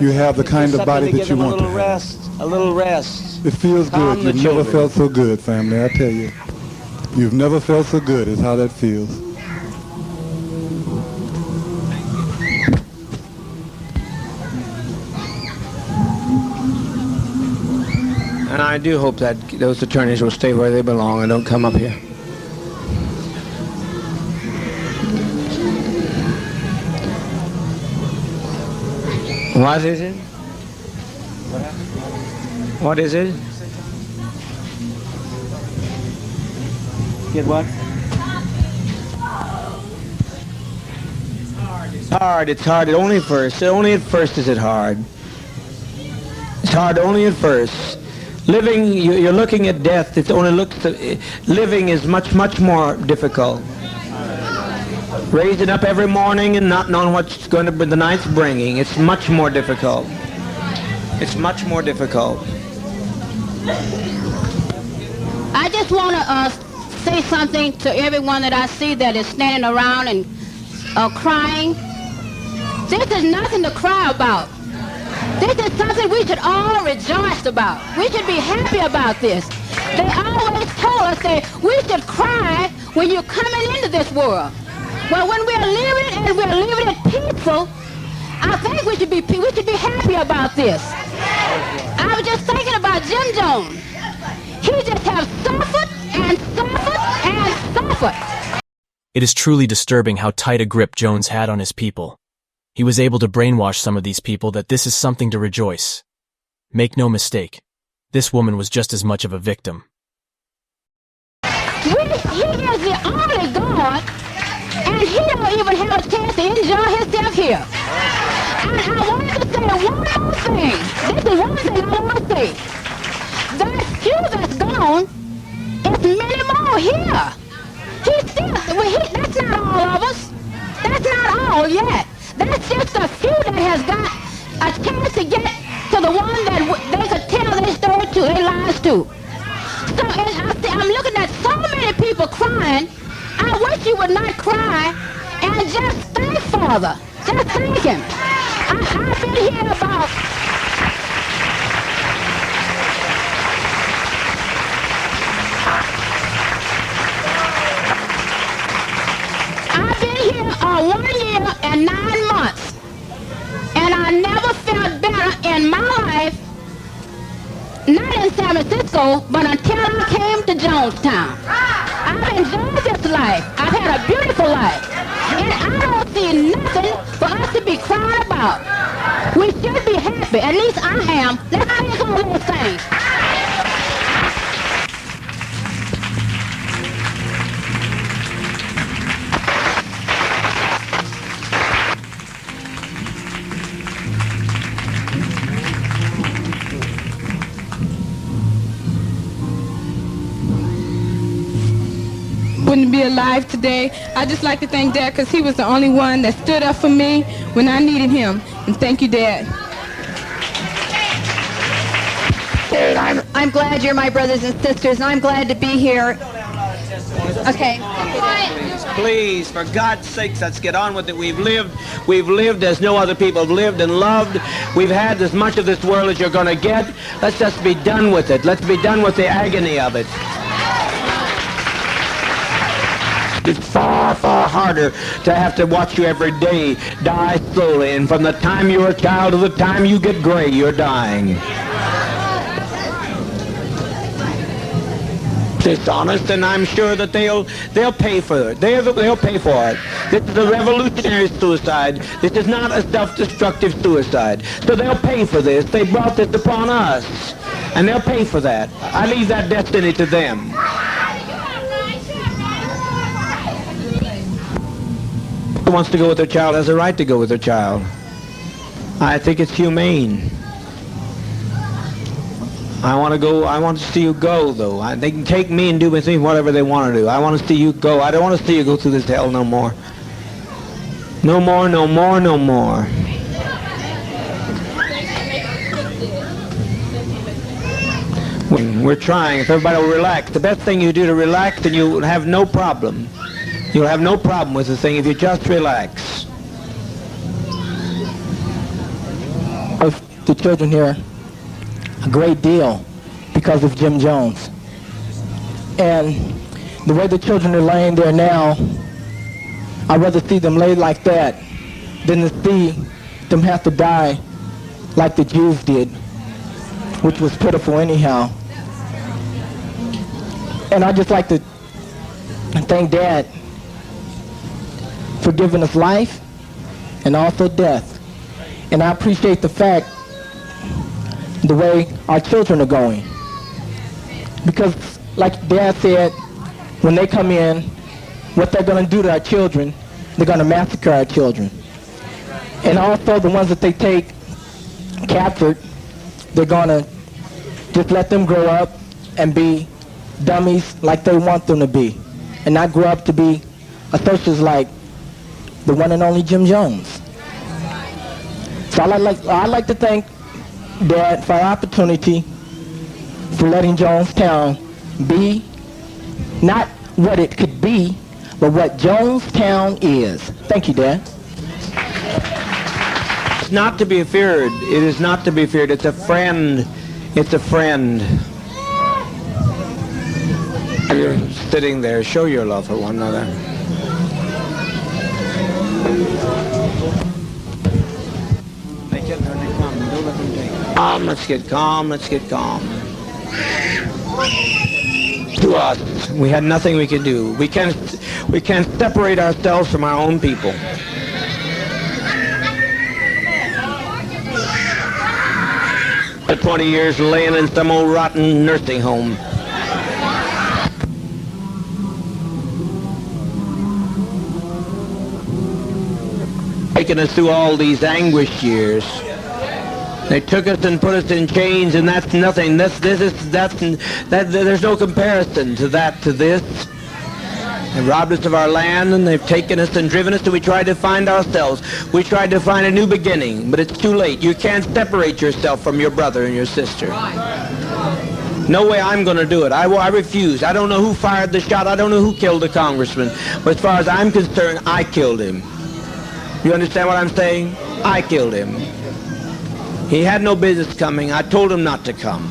you have the kind of body that you want to have. A little rest. It feels good. You've never felt so good, family, I tell you. You've never felt so good is how that feels. And I do hope that those attorneys will stay where they belong and don't come up here. What is it? What is it? Get what? It's hard. Only at first. Only at first is it hard. It's hard only at first. Living, you're looking at death. It only looks. Living is much more difficult. Raising up every morning and not knowing what's going to be the night's bringing. It's much more difficult. It's much more difficult. I just want to say something to everyone that I see that is standing around and crying. This is nothing to cry about. This is something we should all rejoice about. We should be happy about this. They always told us that we should cry when you're coming into this world. Well, when we're living and we're living it peaceful, I think we should be happy about this. I was just thinking about Jim Jones. He just has suffered and suffered and suffered. It is truly disturbing how tight a grip Jones had on his people. He was able to brainwash some of these people that this is something to rejoice. Make no mistake, this woman was just as much of a victim. He is the only God, and he don't even have a chance to enjoy himself here. And I wanted to say one more thing. This is one thing I want to say. That few that's gone, it's many more here. That's not all of us. That's not all yet. That's just a few that has got a chance to get to the one that they could tell their story to, their lives to. So I'm looking at so many people crying. I wish you would not cry and just thank Father. Just thank him. I've been here about... I've been here 1 year and 9 months, and I never felt better in my life, not in San Francisco, but until I came to Jonestown. I've enjoyed this life. I've had a beautiful life, and I don't see nothing for us to be crying about. We should be happy. At least I am. Let's sing some little things. Wouldn't be alive today. I just like to thank Dad because he was the only one that stood up for me when I needed him. And thank you, Dad. I'm glad you're my brothers and sisters, and I'm glad to be here. Okay. Please, for God's sakes, let's get on with it. We've lived as no other people have lived and loved. We've had as much of this world as you're going to get. Let's just be done with it. Let's be done with the agony of it. It's far harder to have to watch you every day die slowly, and from the time you're a child to the time you get gray, you're dying. Dishonest, and I'm sure that they'll pay for it. They'll pay for it. This is a revolutionary suicide. This is not a self-destructive suicide. So they'll pay for this. They brought this upon us, and they'll pay for that. I leave that destiny to them. Who wants to go with their child has a right to go with their child. I think it's humane. I want to go. I want to see you go, though. They can take me and do with me whatever they want to do. I want to see you go. I don't want to see you go through this hell no more. No more, no more, no more. We're trying. If everybody will relax, the best thing you do to relax, then you'll have no problem. You'll have no problem with the thing if you just relax. Of the children here, a great deal because of Jim Jones. And the way the children are laying there now, I'd rather see them lay like that than to see them have to die like the Jews did, which was pitiful anyhow. And I'd just like to thank Dad for giving us life and also death. And I appreciate the fact, the way our children are going. Because like Dad said, when they come in, what they're going to do to our children, they're going to massacre our children. And also the ones that they take captured, they're going to just let them grow up and be dummies like they want them to be, and not grow up to be a socialist like the one and only Jim Jones. So I'd like to thank Dad for our opportunity for letting Jonestown be not what it could be, but what Jonestown is. Thank you, Dad. It's not to be feared. It is not to be feared. It's a friend. It's a friend. You're sitting there. Show your love for one another. Let's get calm. Let's get calm. To us, we had nothing we could do. We can't separate ourselves from our own people. For 20 years laying in some old rotten nursing home. Taking us through all these anguish years. They took us and put us in chains, and that's nothing. There's no comparison to that, to this. They robbed us of our land, and they've taken us and driven us till we tried to find ourselves. We tried to find a new beginning, but it's too late. You can't separate yourself from your brother and your sister. No way I'm going to do it. I refuse. I don't know who fired the shot. I don't know who killed the congressman. But as far as I'm concerned, I killed him. You understand what I'm saying? I killed him. He had no business coming. I told him not to come.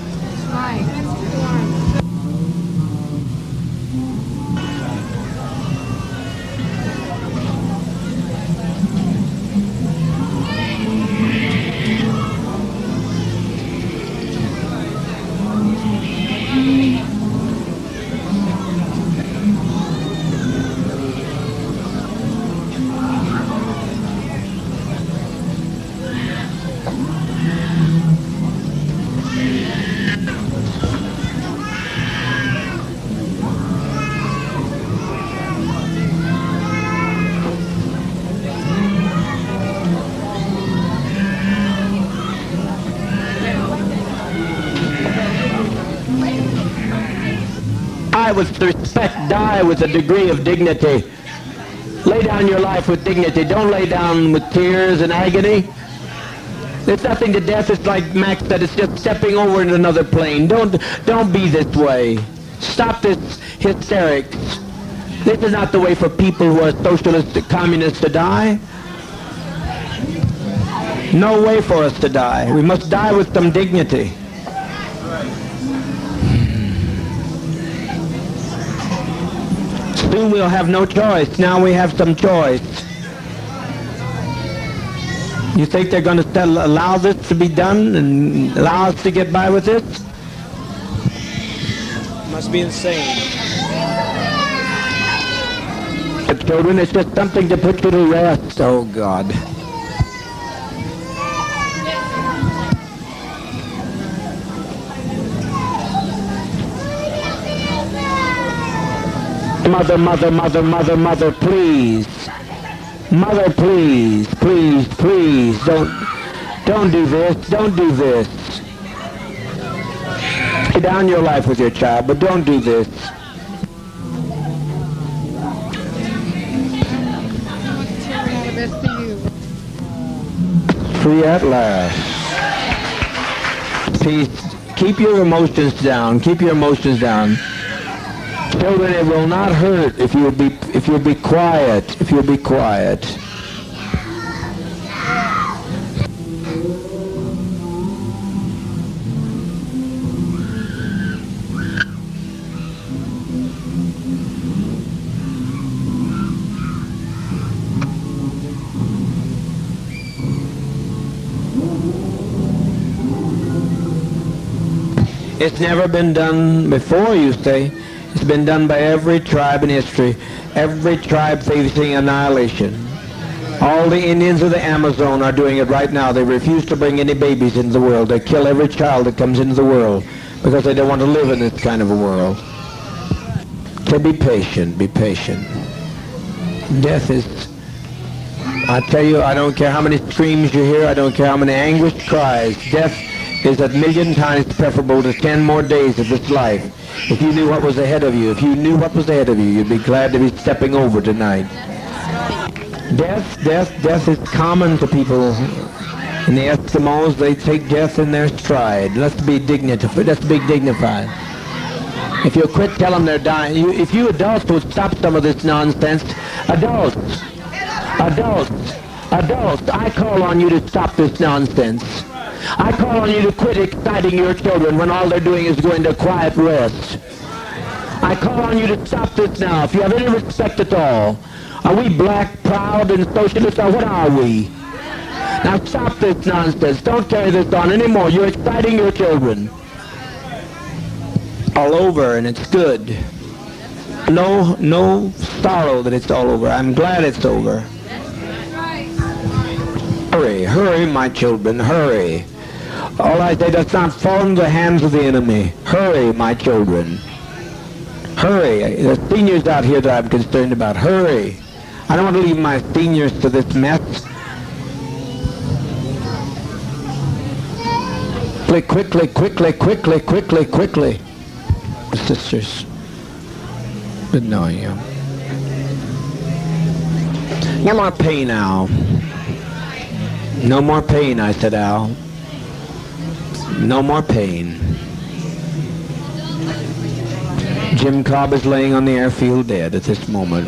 With respect, die with a degree of dignity. Lay down your life with dignity. Don't lay down with tears and agony. There's nothing to death. It's like Max said, it's just stepping over into another plane. Don't be this way. Stop this hysterics. This is not the way for people who are socialists, communists to die. No way for us to die. We must die with some dignity. Soon we'll have no choice. Now we have some choice. You think they're going to allow this to be done and allow us to get by with this? Must be insane. Children, it's just something to put you to rest. Oh, God. Mother, mother, mother, mother, mother, please. Mother, please, please, please, don't do this, don't do this. Lay down your life with your child, but don't do this. Free at last. Peace. Keep your emotions down. Keep your emotions down. Children, it will not hurt if you'll be quiet. If you'll be quiet. It's never been done before, you say. It's been done by every tribe in history. Every tribe facing annihilation. All the Indians of the Amazon are doing it right now. They refuse to bring any babies into the world. They kill every child that comes into the world because they don't want to live in this kind of a world. So be patient, be patient. Death is, I tell you, I don't care how many screams you hear, I don't care how many anguished cries. Death is a million times preferable to 10 more days of this life. If you knew what was ahead of you, if you knew what was ahead of you, you'd be glad to be stepping over tonight. Death is common to people. In the Eskimos, they take death in their stride. Let's be dignified. If you quit telling them they're dying, if you adults would stop some of this nonsense, adults, I call on you to stop this nonsense. I call on you to quit exciting your children when all they're doing is going to quiet rest. I call on you to stop this now. If you have any respect at all, are we black, proud, and socialist, or what are we? Now stop this nonsense. Don't carry this on anymore. You're exciting your children. All over, and it's good. No sorrow that it's all over. I'm glad it's over. Hurry, my children, hurry. All I say, does not fall into the hands of the enemy. Hurry, my children. Hurry. There's seniors out here that I'm concerned about. Hurry. I don't want to leave my seniors to this mess. Quickly. Sisters, good knowing you. No more pain, Al. No more pain, I said, Al. No more pain. Jim Cobb is laying on the airfield dead at this moment.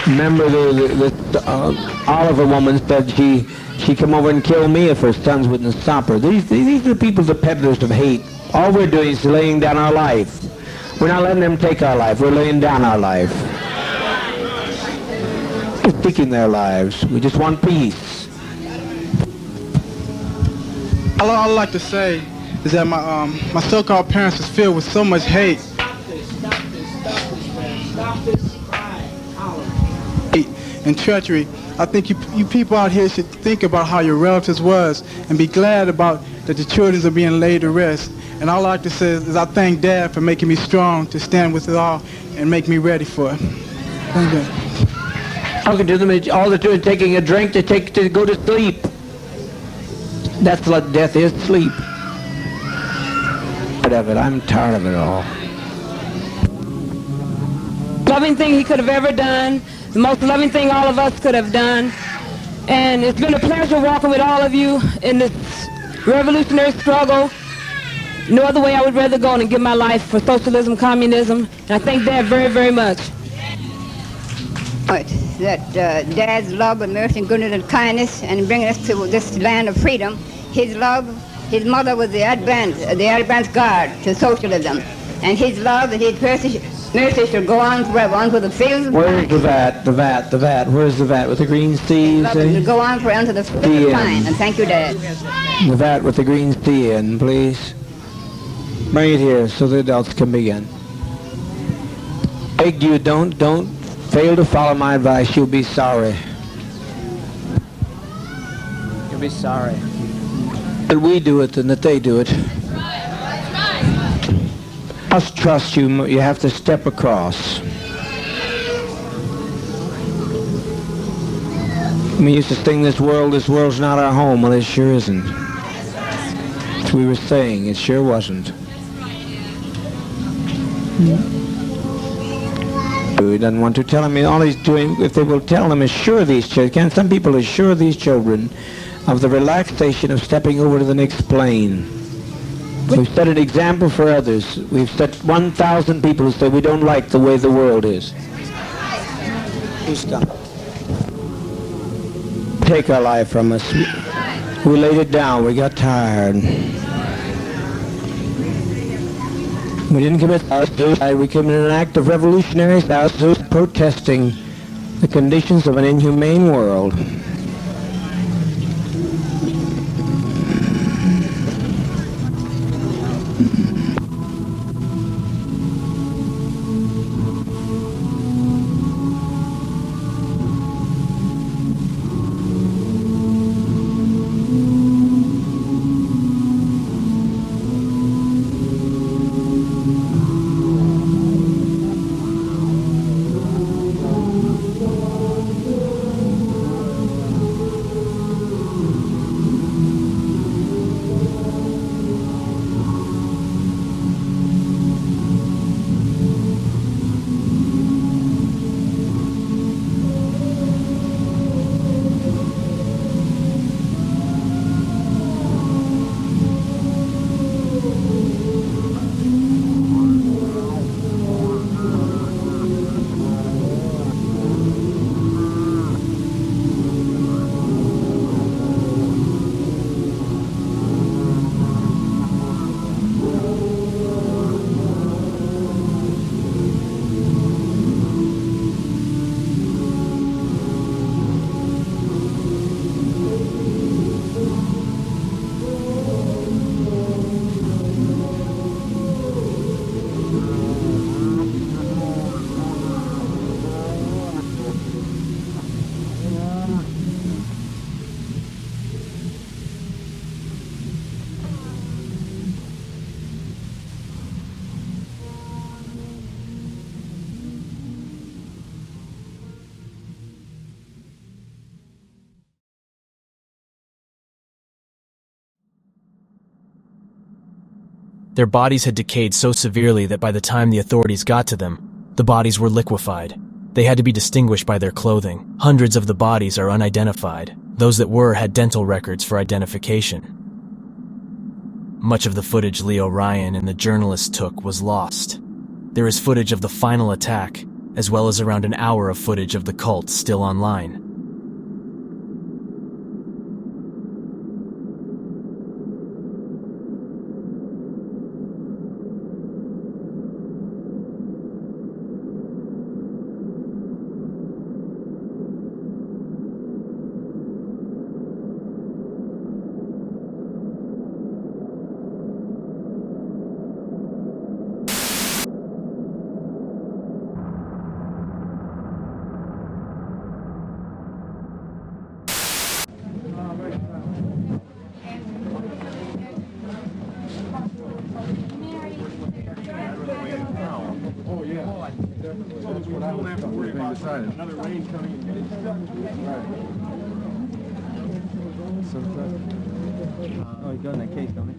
Remember the Oliver woman said she'd come over and kill me if her sons wouldn't stop her. These are the people, the peddlers of hate. All we're doing is laying down our life. We're not letting them take our life. We're laying down our life. We're taking their lives. We just want peace. All I'd like to say is that my so-called parents was filled with so much hate. And treachery. I think you people out here should think about how your relatives was and be glad about that the children are being laid to rest. And all I like to say is I thank Dad for making me strong to stand with it all and make me ready for it. Thank you. All they're doing is taking a drink to go to sleep. That's what death is, sleep. I'm tired of it all. Loving thing he could have ever done. The most loving thing all of us could have done. And it's been a pleasure walking with all of you in this revolutionary struggle. No other way I would rather go than give my life for socialism, communism. And I thank Dad very, very much. That Dad's love and mercy and goodness and kindness and bringing us to this land of freedom. His love, his mother was the advance guard to socialism. And his love and his mercy should go on forever, on to the fields. Where's the vat? Where's the vat with the green sea? Go on forever to the fields of time. And thank you, Dad. The vat with the green sea in, please. Bring it here so the adults can begin. Beg you, don't fail to follow my advice. You'll be sorry. You'll be sorry. That we do it and that they do it. Must trust you. You have to step across. We used to sing this world's not our home. Well, it sure isn't. It's we were saying. It sure wasn't. He doesn't want to tell him. All he's doing, if they will tell him, assure these children. Some people assure these children of the relaxation of stepping over to the next plane. We've set an example for others. We've set 1,000 people who say we don't like the way the world is. Take our life from us. We laid it down. We got tired. We didn't commit suicide. We committed an act of revolutionary suicide, protesting the conditions of an inhumane world. Their bodies had decayed so severely that by the time the authorities got to them, the bodies were liquefied. They had to be distinguished by their clothing. Hundreds of the bodies are unidentified. Those that were had dental records for identification. Much of the footage Leo Ryan and the journalists took was lost. There is footage of the final attack, as well as around an hour of footage of the cult still online. Another rain coming in. Oh, he got in that case, don't he?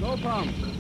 No problem.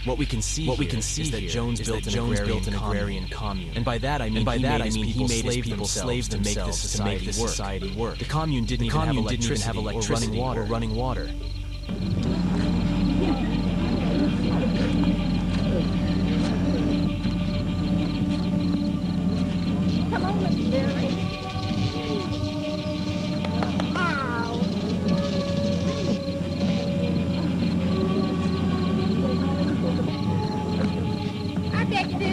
What we can see is that Jones built an agrarian commune. And by that I mean he made his people slaves to make this society work. The commune didn't even have electricity or running water. Come on, Mr. Billy. I bet you do.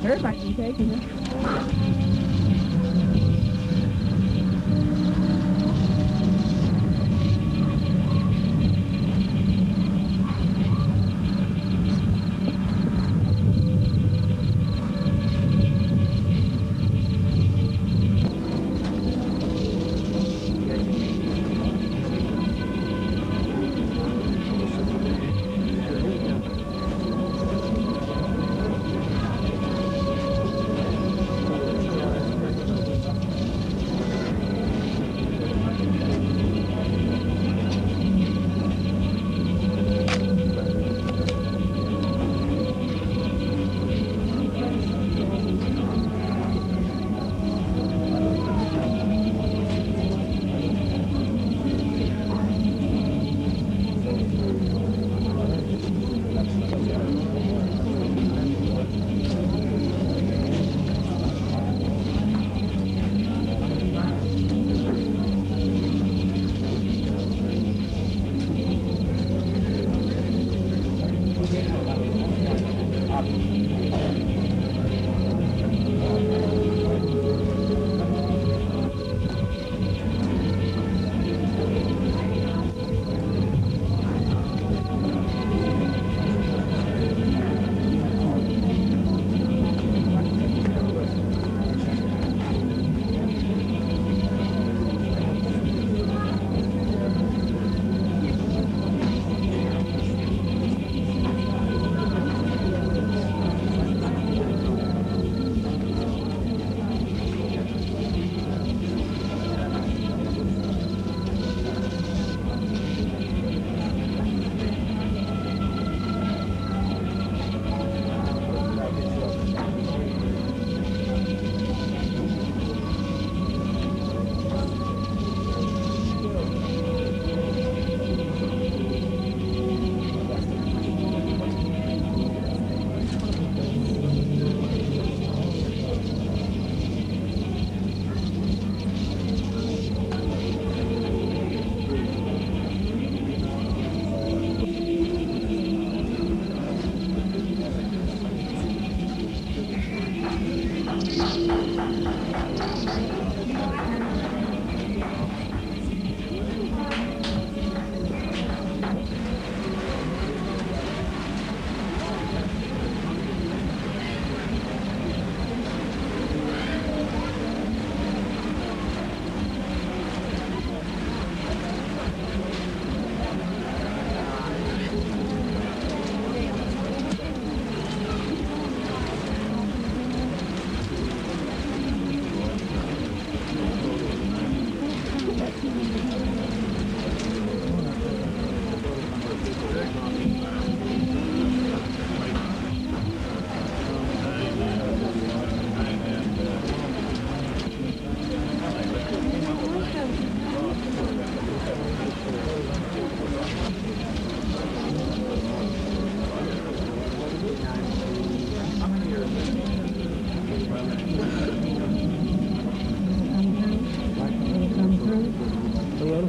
Everybody can take it.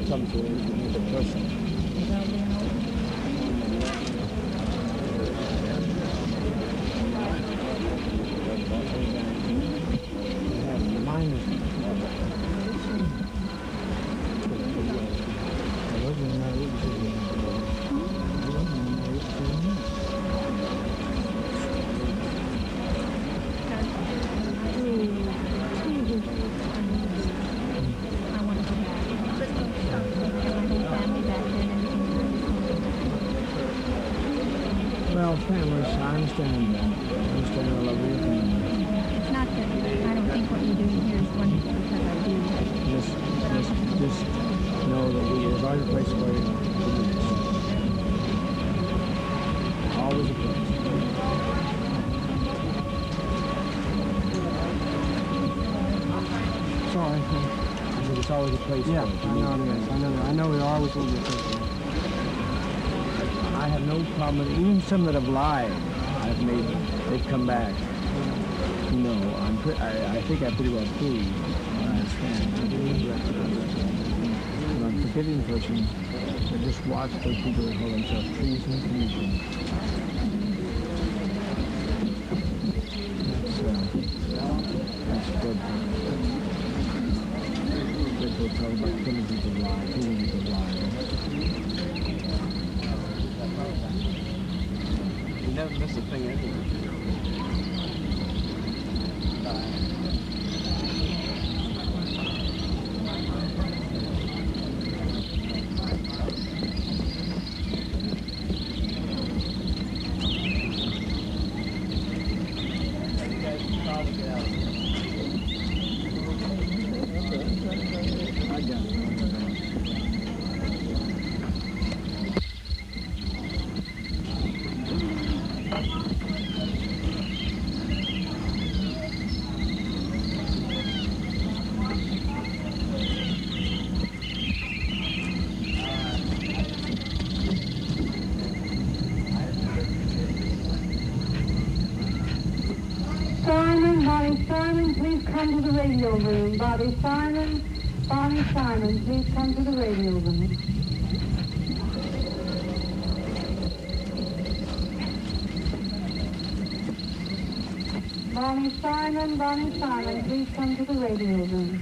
come to the person. Well, families, I understand that. I understand all of your family. It's not that I don't think what you're doing here is wonderful, because I do. Just know that there's always a place for you to do this. Always a place. Sorry. I said it's always a place for you. I know there always will be a place for you. I have no problem with it. Even some that have lied, they've come back. You know, I think I pretty well proved where I stand. I'm a forgiving person that just watch those people that call themselves treason and commission. That's good. People talk about killing people alive, killing people alive. You never miss a thing anyway. Simon, please come to the radio room. Bonnie Simon, please come to the radio room. Bonnie Simon, please come to the radio room.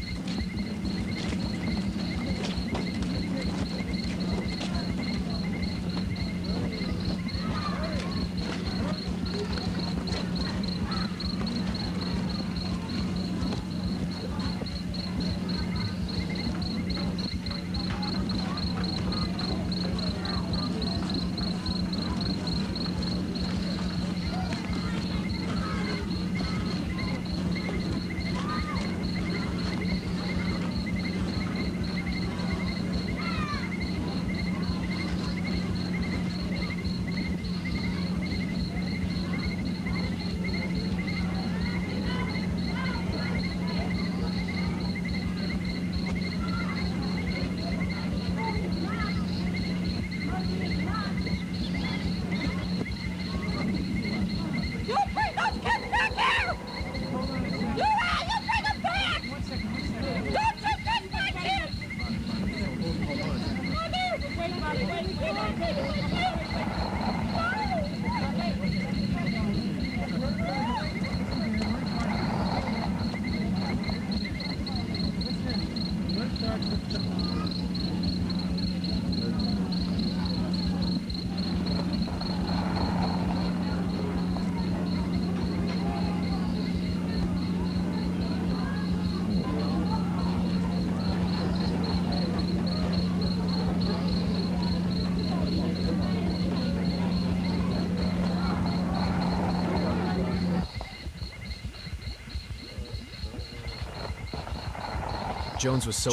Jones was so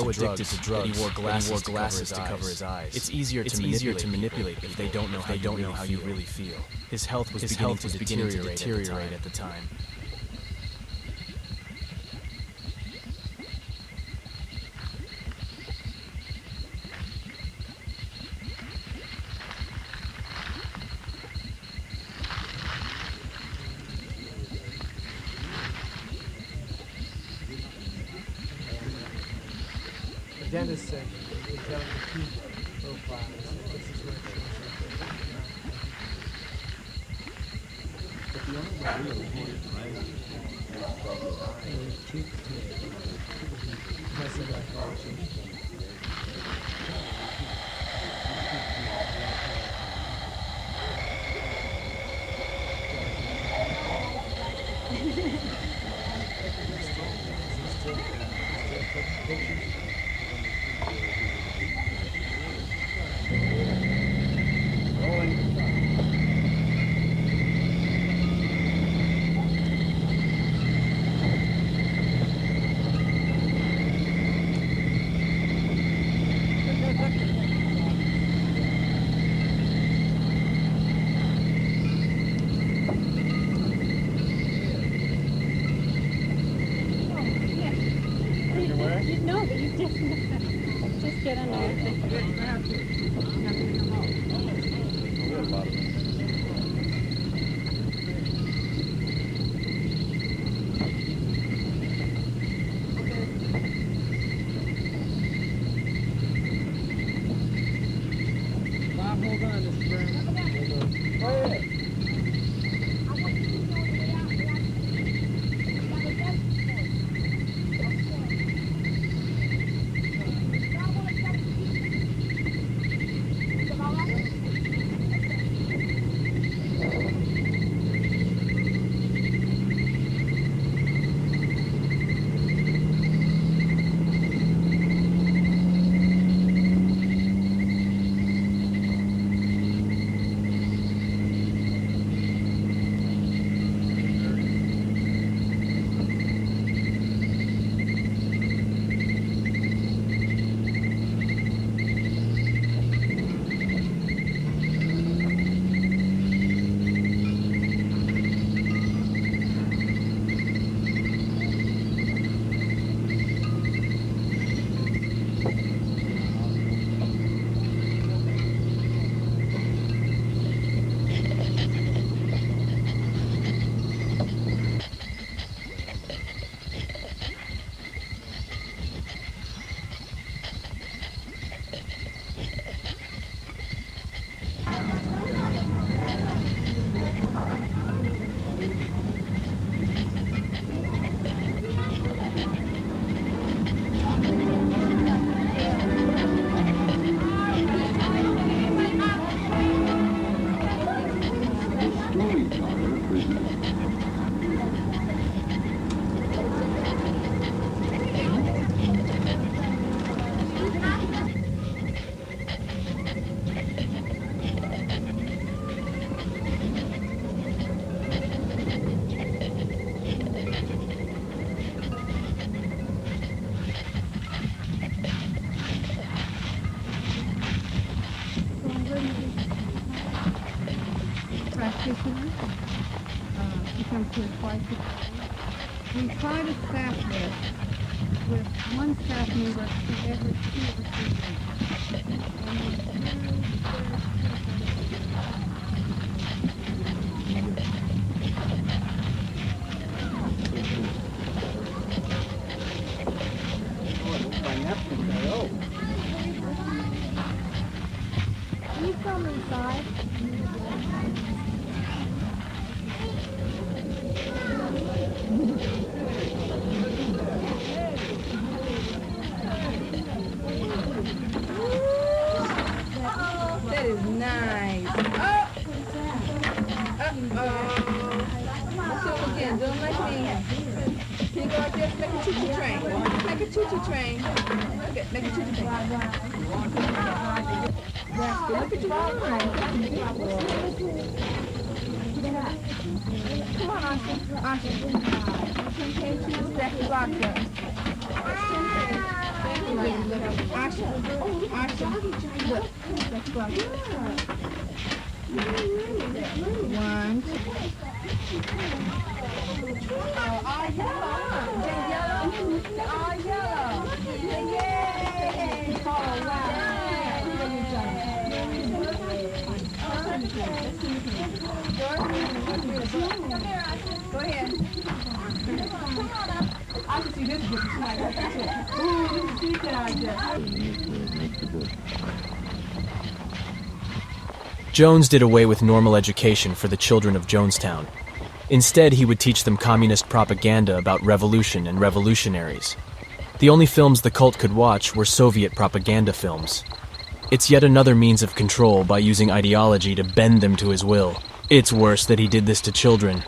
addicted to drugs that he wore glasses to cover his eyes. It's easier to manipulate if they don't know how you really feel. His health was beginning to deteriorate at the time. The dentist said No, but you just get on Bob, hold on to the spring. Go ahead. practitioners to come to it twice a day. We try to staff this with one staff member to every 2 or 3 weeks. Can you come inside? That is nice. Let's do it again. Do it like me. Can you go out there and make a choo-choo train? Make a choo-choo train. Look at, make a choo-choo train. Look at your line. Come on, Austin. Austin. 10 kg, stack the block up. Asha, Asha, look, let's go. 1, 2. Oh, all yellow. They're yellow. They're all yellow. Yay! Oh, wow. Go ahead. I can see this. Jones did away with normal education for the children of Jonestown. Instead, he would teach them communist propaganda about revolution and revolutionaries. The only films the cult could watch were Soviet propaganda films. It's yet another means of control by using ideology to bend them to his will. It's worse that he did this to children.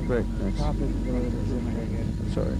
Great, thanks. Sorry.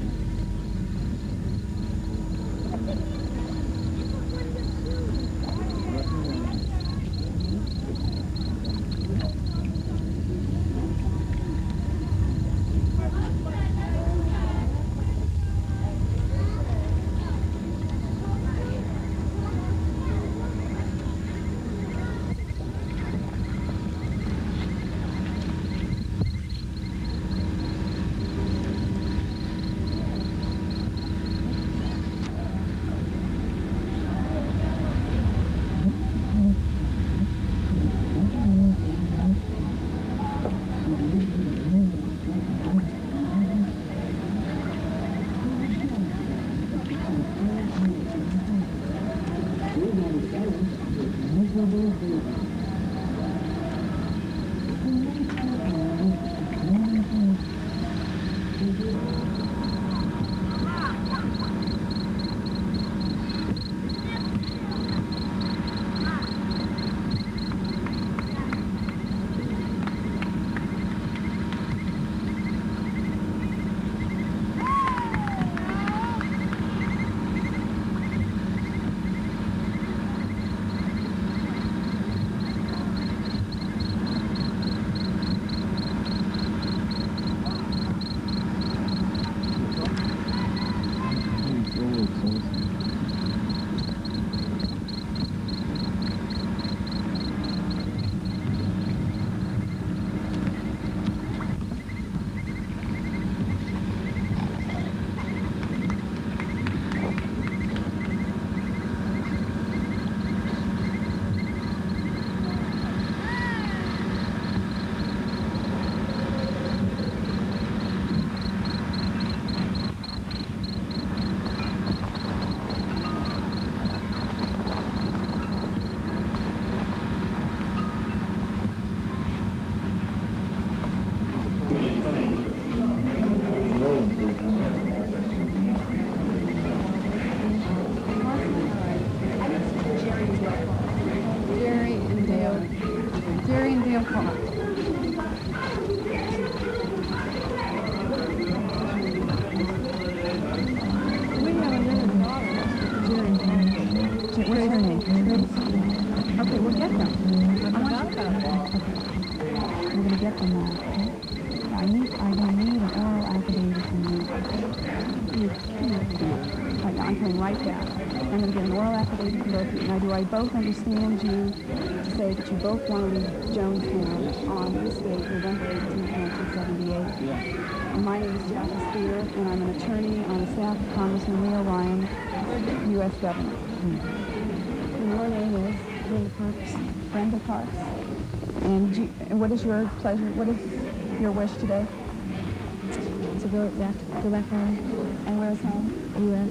What's your name? Okay, we'll get them. I want you to. We're going to get them now, okay? I'm going to need an oral affidavit from you. I'm going to write that. I'm going to get an oral affidavit from both of you. Now, do I both understand you to say that you both want to leave Jonestown on this date, November 18, 1978? Yeah. And my name is Jackie Spear, and I'm an attorney on the staff of Congressman Leo Ryan, U.S. Governor. And your name is Brenda Parks. Brenda Parks. And what is your pleasure? What is your wish today? To go back home. And where is home? U.S.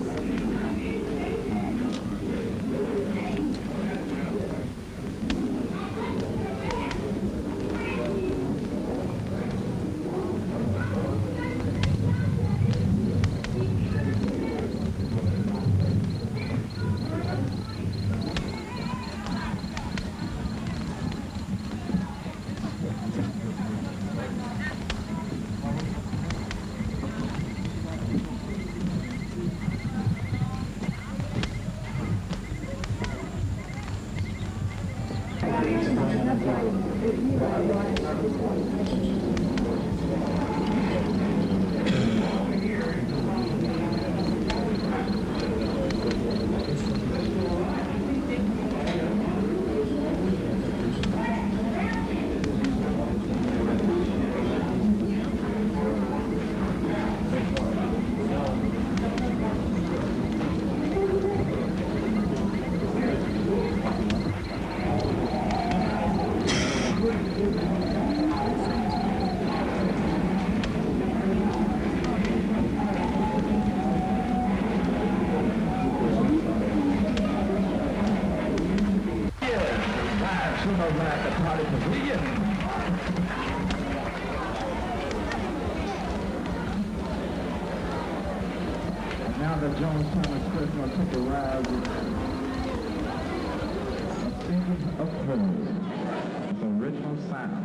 Now that Jonestown Express will take a ride with a singing of home, with original sound.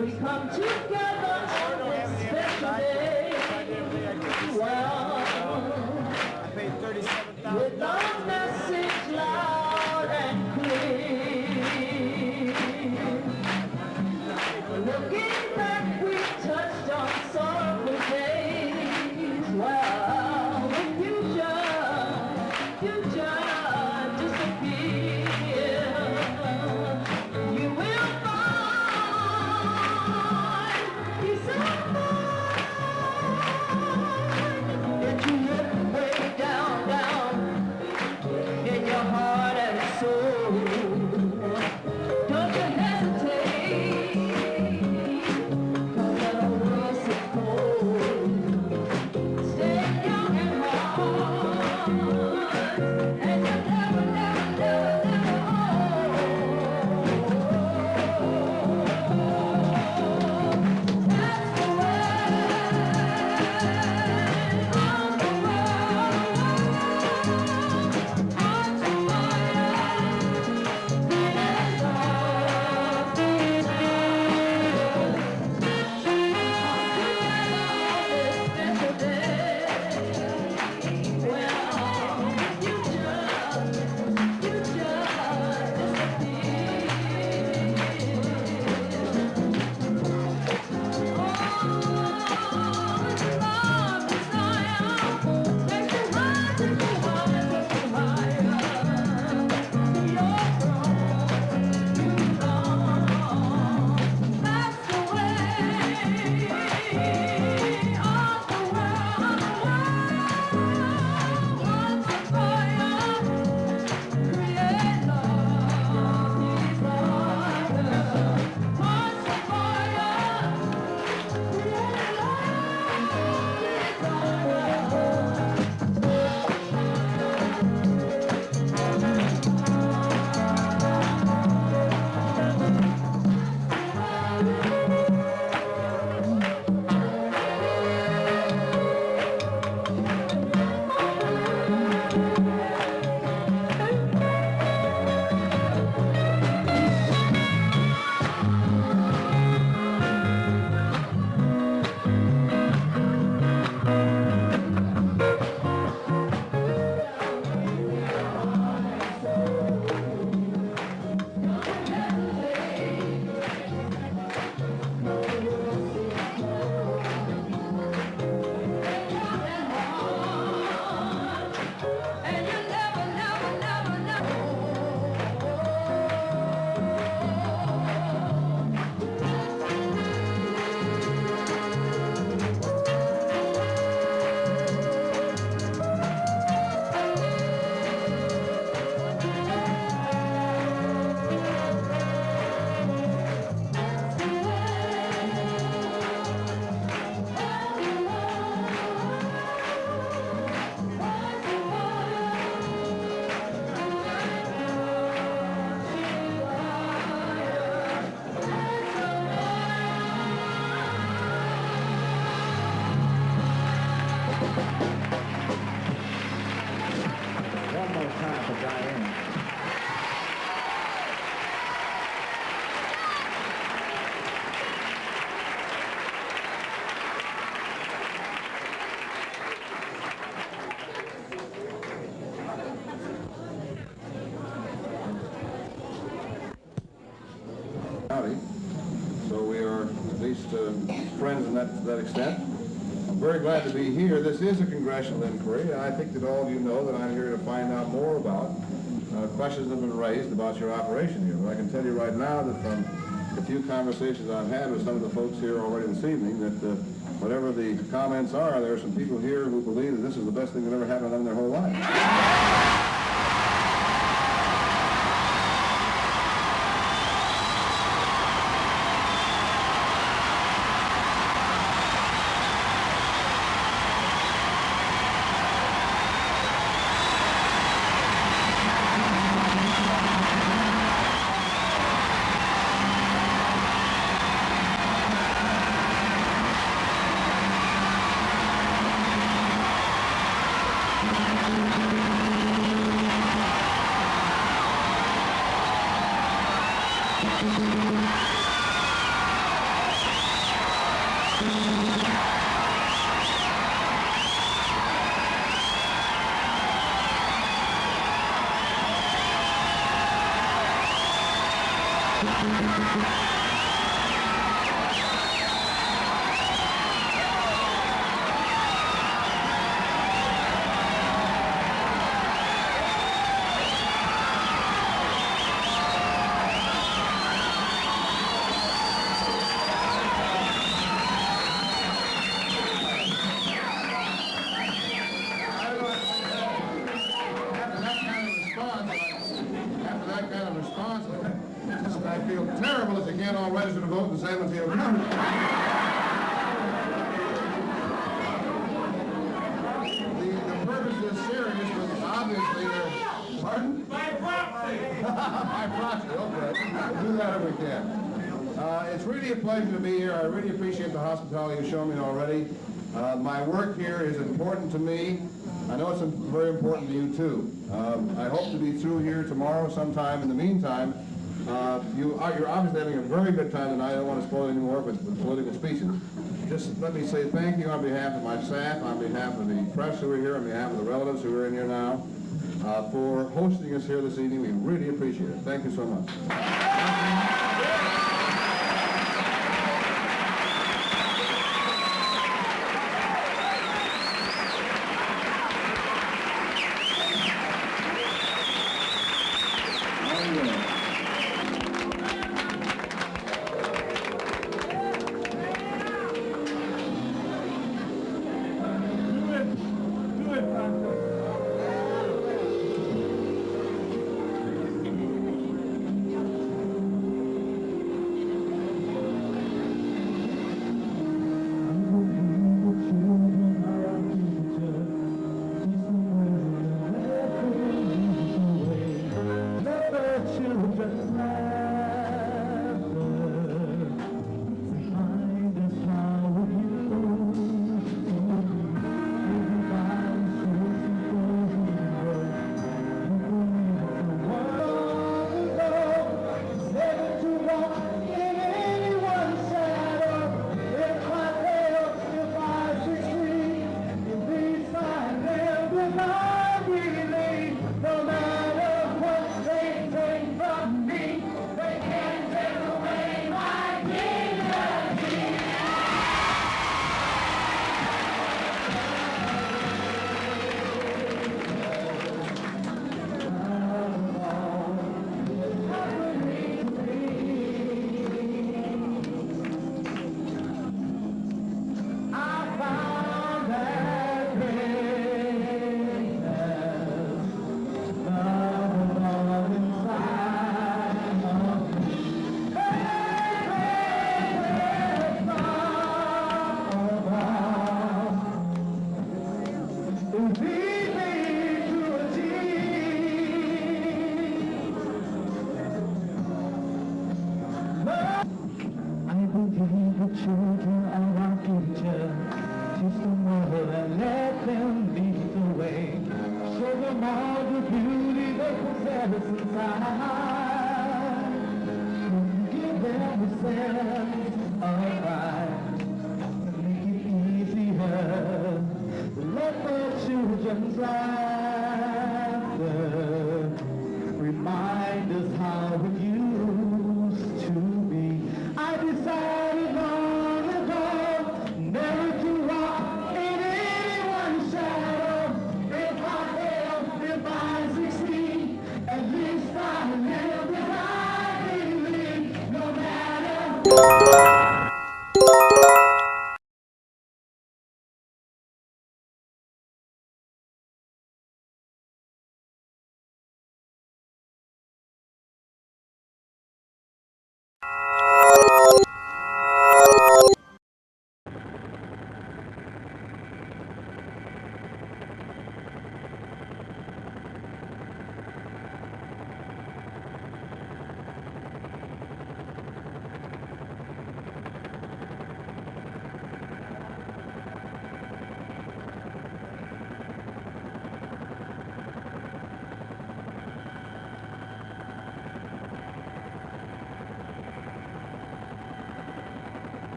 We come together on this special day. Well, with our message loud and clear. Looking back, we touched on sorrowful days. Well, the future disappear. You will find peace of mind if you look way down in your heart and soul. Don't you hesitate, 'cause the world's so cold. Stay young and hard, and you'll never, never, never, never That's the way of the So we are at least friends in that extent. I'm very glad to be here. This is a congressional inquiry. I think that all of you know that I'm here to find out more about questions that have been raised about your operation here. But I can tell you right now that from the few conversations I've had with some of the folks here already this evening, that whatever the comments are, there are some people here who believe that this is the best thing that ever happened to them in their whole life. I feel terrible if you can't all register to vote in San Mateo County. The purpose is serious, but obviously they're... Pardon? By proxy! By proxy, okay. Do that if we can. It's really a pleasure to be here. I really appreciate the hospitality you've shown me already. My work here is important to me. I know it's very important to you, too. I hope to be through here tomorrow sometime. In the meantime, you're obviously having a very good time tonight. I don't want to spoil any more with political speeches. Just let me say thank you on behalf of my staff, on behalf of the press who are here, on behalf of the relatives who are in here now, for hosting us here this evening. We really appreciate it. Thank you so much.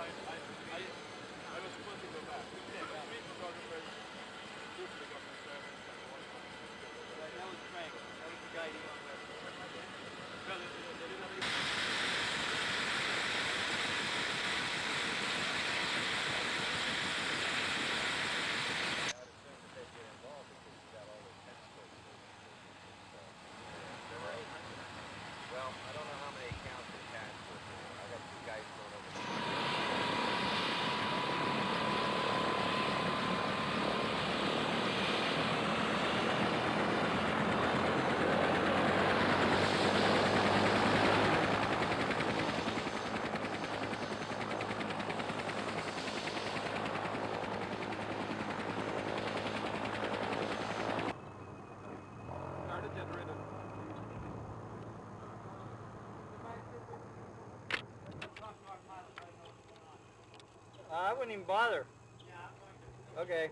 I was supposed to go back. Three photographers, two photographers, and one photographer. Right, that was Frank. That was the guy you on the... No, they didn't have any... Well, I don't know how many accounts are attached to it. I got two guys going over there. I wouldn't even bother. Okay.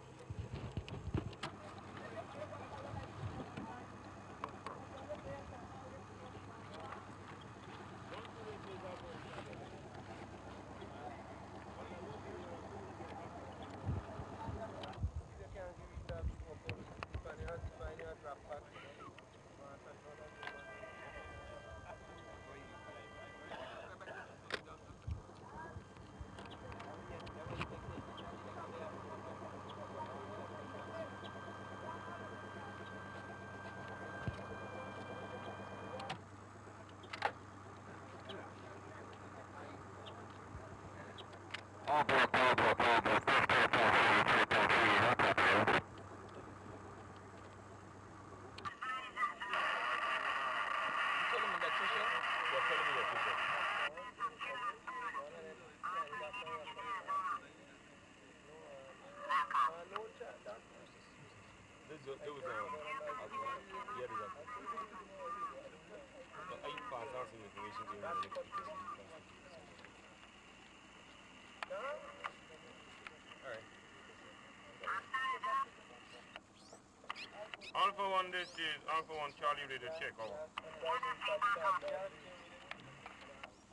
Alpha 1, this is Alpha 1 Charlie, ready to check over.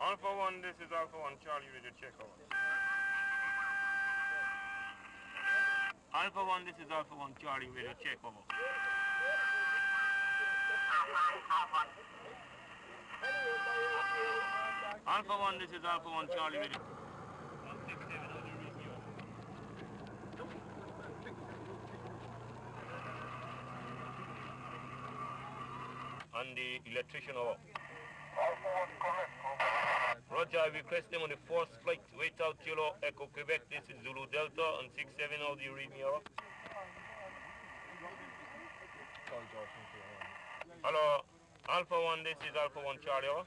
Alpha 1, this is Alpha 1 Charlie, ready to check over. Alpha 1, this is Alpha 1 Charlie, ready to check over. Alpha 1, this is Alpha 1 Charlie, ready. And the electrician over. Roger, I request them on the first flight. Wait out, Kilo, Echo, Quebec. This is Zulu Delta and 67. How do you read me over? Hello, Alpha 1, this is Alpha 1 Charlie over.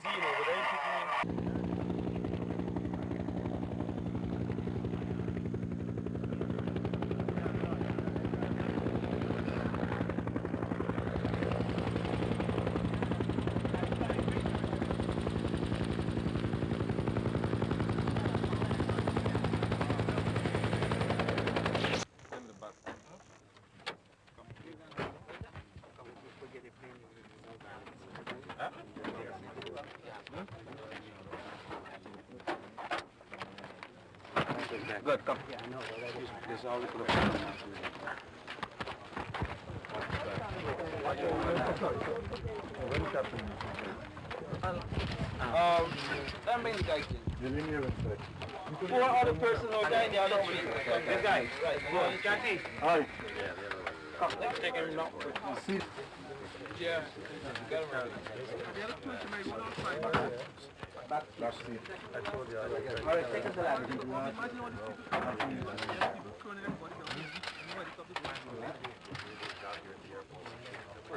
See you over there. Good, come. Yeah, I know. This is all we could have. That many guys in. 4 other persons are dying, the other 3. This guy, right. Jackie. All right. Come, let's take him now. Yeah. Got him right. The other person may want to fight. Last seat. I told you. All right, take us to that.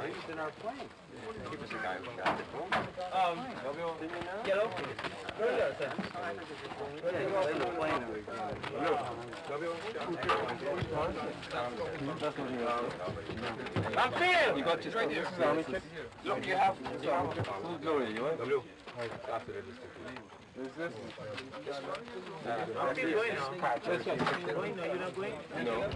He's in our plane. He was the guy who got the phone. Yellow? Where is that? I'm Phil! You got this right here. Look, you have... Who's Gloria? You want? W. Is this? I'm still going now. Going now, you're not going? No.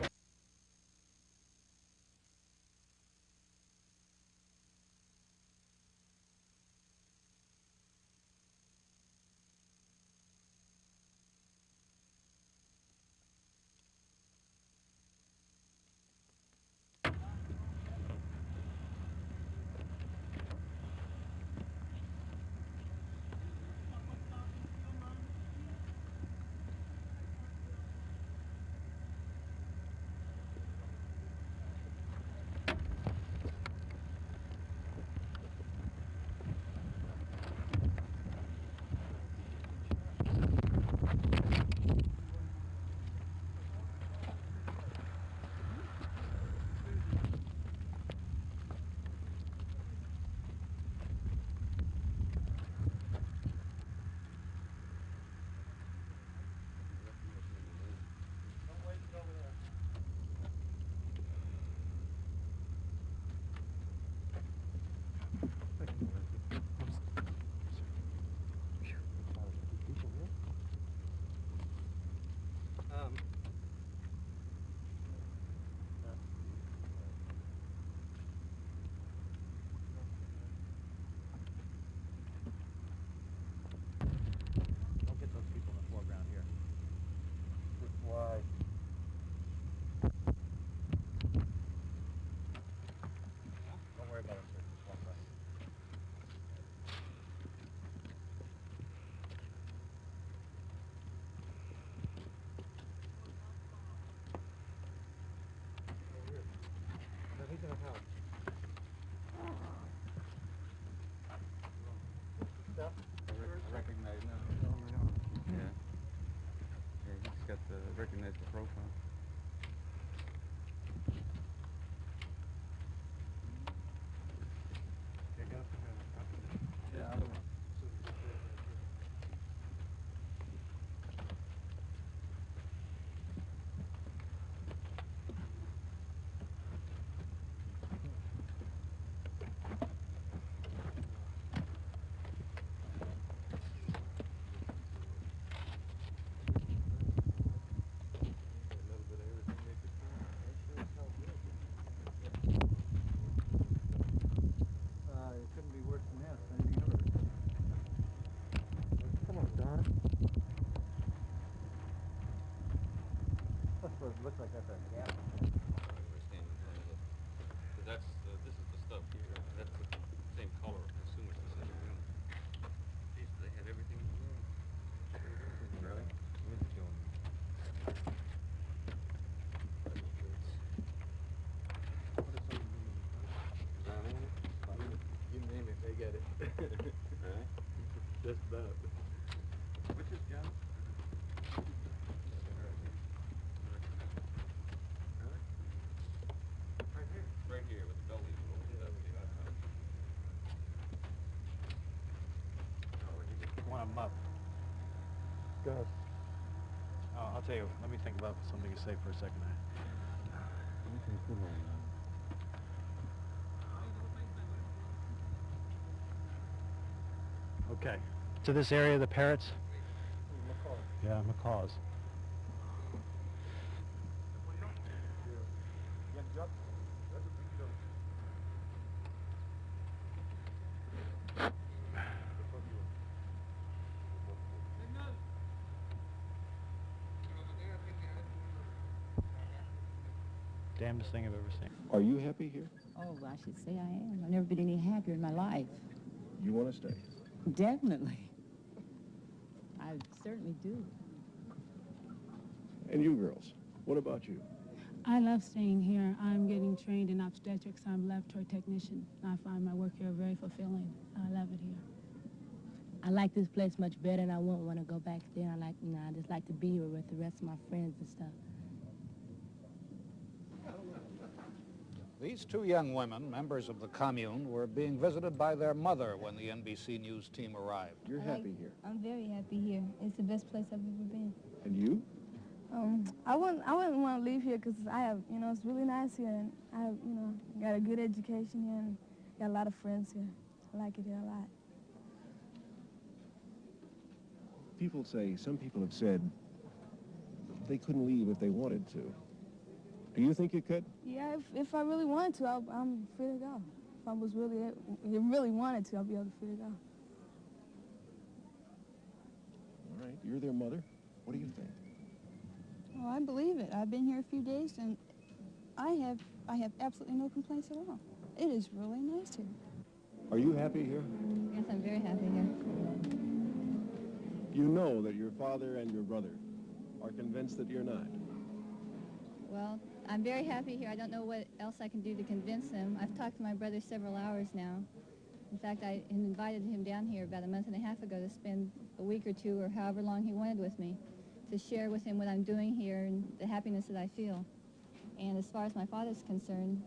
recognize the profile. Yeah, other one. It couldn't be worse than this. Anything ever. Come on, Don. That's what it looks like. That's a gap. That's this is the stuff here. That's the same color. I assume it's the same room. Jeez, they had everything in the room. Really? You name it, they get it. Right? Just about. Which is John? Right here. Right here with the belly. Want them up. Go. I'll tell you. Let me think about something to say for a second. Okay. To this area of the parrots? Yeah, macaws. Damnedest thing I've ever seen. Are you happy here? Oh, I should say I am. I've never been any happier in my life. You want to stay? Definitely. I certainly do. And you girls, what about you? I love staying here. I'm getting trained in obstetrics. I'm a laboratory technician. I find my work here very fulfilling. I love it here. I like this place much better, and I won't want to go back there. I just like to be here with the rest of my friends and stuff. These two young women, members of the commune, were being visited by their mother when the NBC News team arrived. You're happy here. I'm very happy here. It's the best place I've ever been. And you? I wouldn't want to leave here because I have, it's really nice here, and I have, got a good education here and got a lot of friends here. I like it here a lot. Some people have said they couldn't leave if they wanted to. Do you think you could? Yeah, if I really wanted to, I'm free to go. If I was really wanted to, I'll be able to free to go. All right, you're their mother. What do you think? Oh, I believe it. I've been here a few days, and I have absolutely no complaints at all. It is really nice here. Are you happy here? Yes, I'm very happy here. You know that your father and your brother are convinced that you're not. Well, I'm very happy here. I don't know what else I can do to convince them. I've talked to my brother several hours now. In fact, I invited him down here about a month and a half ago to spend a week or two or however long he wanted with me to share with him what I'm doing here and the happiness that I feel. And as far as my father's concerned,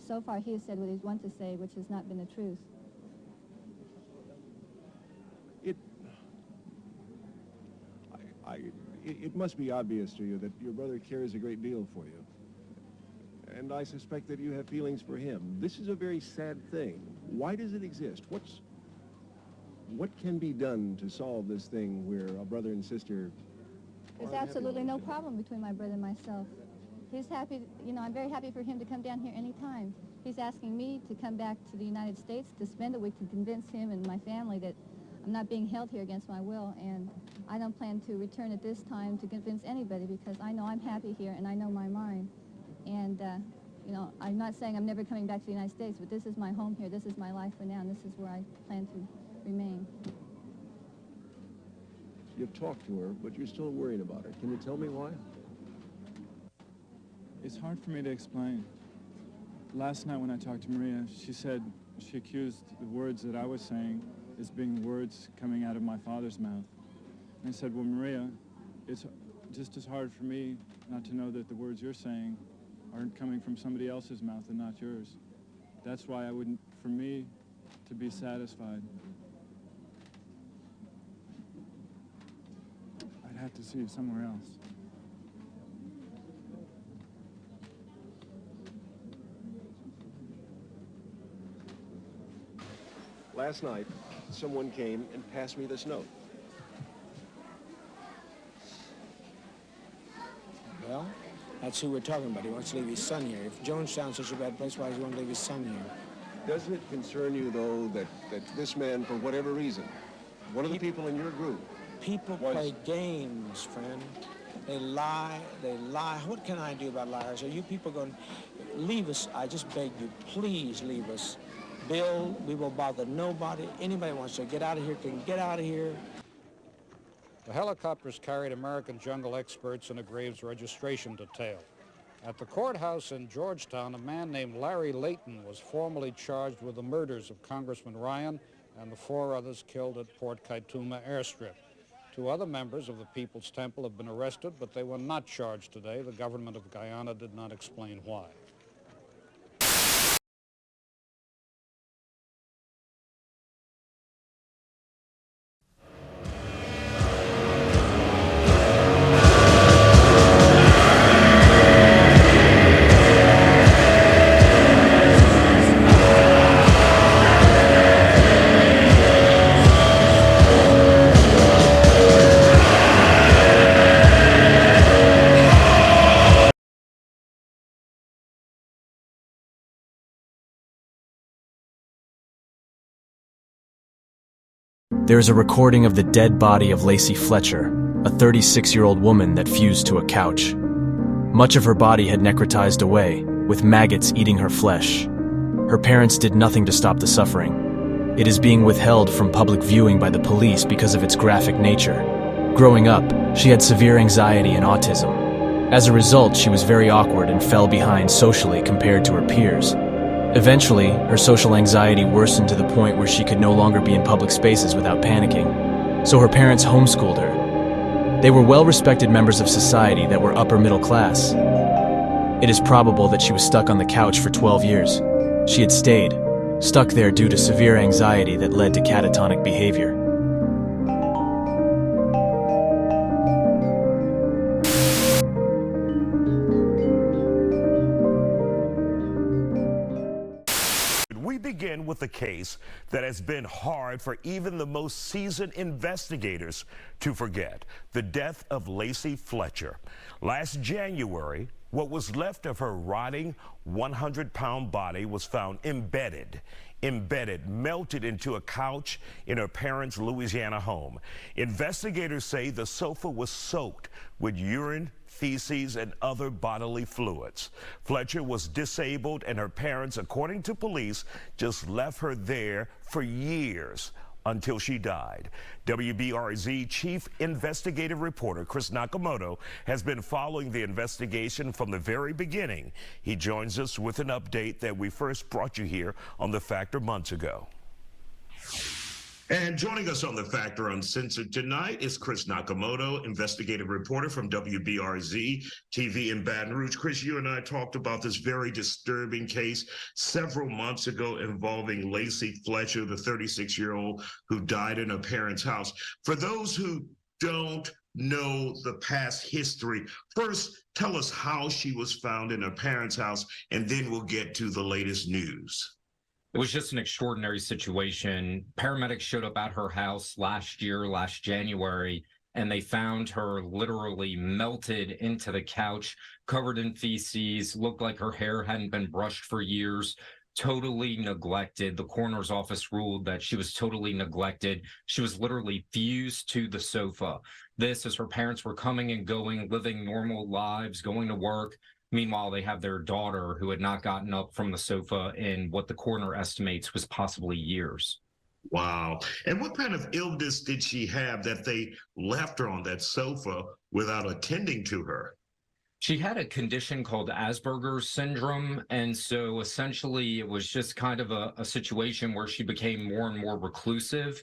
so far he has said what he's wanted to say, which has not been the truth. It must be obvious to you that your brother cares a great deal for you. And I suspect that you have feelings for him. This is a very sad thing. Why does it exist? What can be done to solve this thing where a brother and sister... There's absolutely no problem between my brother and myself. He's happy, I'm very happy for him to come down here anytime. He's asking me to come back to the United States to spend a week to convince him and my family that I'm not being held here against my will, and I don't plan to return at this time to convince anybody because I know I'm happy here and I know my mind. And, I'm not saying I'm never coming back to the United States, but this is my home here, this is my life for now, and this is where I plan to remain. You've talked to her, but you're still worried about her. Can you tell me why? It's hard for me to explain. Last night when I talked to Maria, she accused the words that I was saying as being words coming out of my father's mouth. And I said, well, Maria, just as hard for me not to know that the words you're saying aren't coming from somebody else's mouth and not yours. That's why I wouldn't, for me, to be satisfied, I'd have to see you somewhere else. Last night, someone came and passed me this note. Well, that's who we're talking about. He wants to leave his son here. If Jonestown's such a bad place, why does he want to leave his son here? Doesn't it concern you, though, that this man, for whatever reason, one of the people in your group... People play games, friend. They lie, they lie. What can I do about liars? Are you people going to leave us? I just beg you, please leave us. Bill, we will bother nobody. Anybody wants to get out of here can get out of here. The helicopters carried American jungle experts and a graves registration detail. At the courthouse in Georgetown, a man named Larry Layton was formally charged with the murders of Congressman Ryan and the 4 others killed at Port Kaituma airstrip. 2 other members of the People's Temple have been arrested, but they were not charged today. The government of Guyana did not explain why. There is a recording of the dead body of Lacey Fletcher, a 36-year-old woman that fused to a couch. Much of her body had necrotized away, with maggots eating her flesh. Her parents did nothing to stop the suffering. It is being withheld from public viewing by the police because of its graphic nature. Growing up, she had severe anxiety and autism. As a result, she was very awkward and fell behind socially compared to her peers. Eventually, her social anxiety worsened to the point where she could no longer be in public spaces without panicking. So her parents homeschooled her. They were well-respected members of society that were upper middle class. It is probable that she was stuck on the couch for 12 years. She had stayed, stuck there due to severe anxiety that led to catatonic behavior. Begin with a case that has been hard for even the most seasoned investigators to forget: the death of Lacey Fletcher. Last January, what was left of her rotting 100-pound body was found embedded, melted into a couch in her parents' Louisiana home. Investigators say the sofa was soaked with urine, feces, and other bodily fluids. Fletcher was disabled, and her parents, according to police, just left her there for years until she died. WBRZ Chief Investigative Reporter Chris Nakamoto has been following the investigation from the very beginning. He joins us with an update that we first brought you here on The Factor months ago. And joining us on The Factor Uncensored tonight is Chris Nakamoto, investigative reporter from WBRZ TV in Baton Rouge. Chris, you and I talked about this very disturbing case several months ago involving Lacey Fletcher, the 36-year-old who died in her parents' house. For those who don't know the past history, first tell us how she was found in her parents' house, and then we'll get to the latest news. It was just an extraordinary situation. Paramedics showed up at her house last January, and they found her literally melted into the couch, covered in feces, looked like her hair hadn't been brushed for years, totally neglected. The coroner's office ruled that she was totally neglected. She was literally fused to the sofa. This as her parents were coming and going, living normal lives, going to work. Meanwhile, they have their daughter who had not gotten up from the sofa in what the coroner estimates was possibly years. Wow. And what kind of illness did she have that they left her on that sofa without attending to her? She had a condition called Asperger's syndrome. And so essentially it was just kind of a situation where she became more and more reclusive.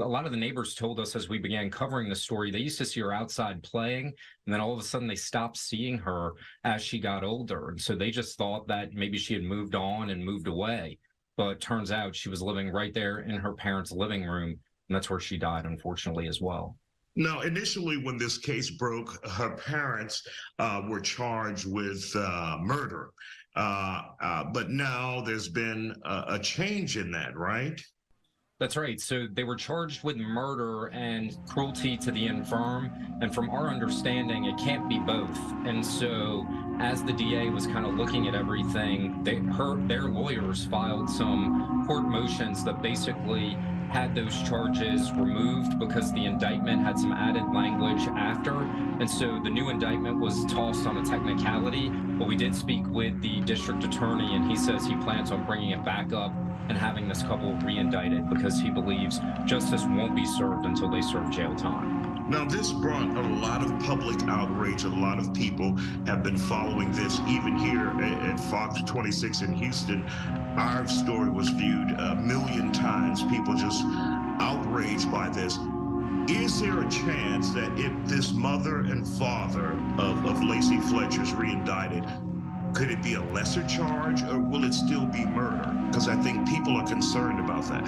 A lot of the neighbors told us as we began covering the story, they used to see her outside playing, and then all of a sudden they stopped seeing her as she got older. And so they just thought that maybe she had moved on and moved away. But turns out she was living right there in her parents' living room, and that's where she died, unfortunately, as well. Now, initially, when this case broke, her parents were charged with murder. But now there's been a change in that, right? That's right. So they were charged with murder and cruelty to the infirm. And from our understanding, it can't be both. And so as the DA was kind of looking at everything, their lawyers filed some court motions that basically had those charges removed because the indictment had some added language after. And so the new indictment was tossed on a technicality. But we did speak with the district attorney, and he says he plans on bringing it back up and having this couple re-indicted because he believes justice won't be served until they serve jail time. Now, this brought a lot of public outrage. A lot of people have been following this, even here at Fox 26 in Houston. Our story was viewed 1 million times. People just outraged by this. Is there a chance that if this mother and father of Lacey Fletcher's re-indicted, could it be a lesser charge, or will it still be murder? Because I think people are concerned about that.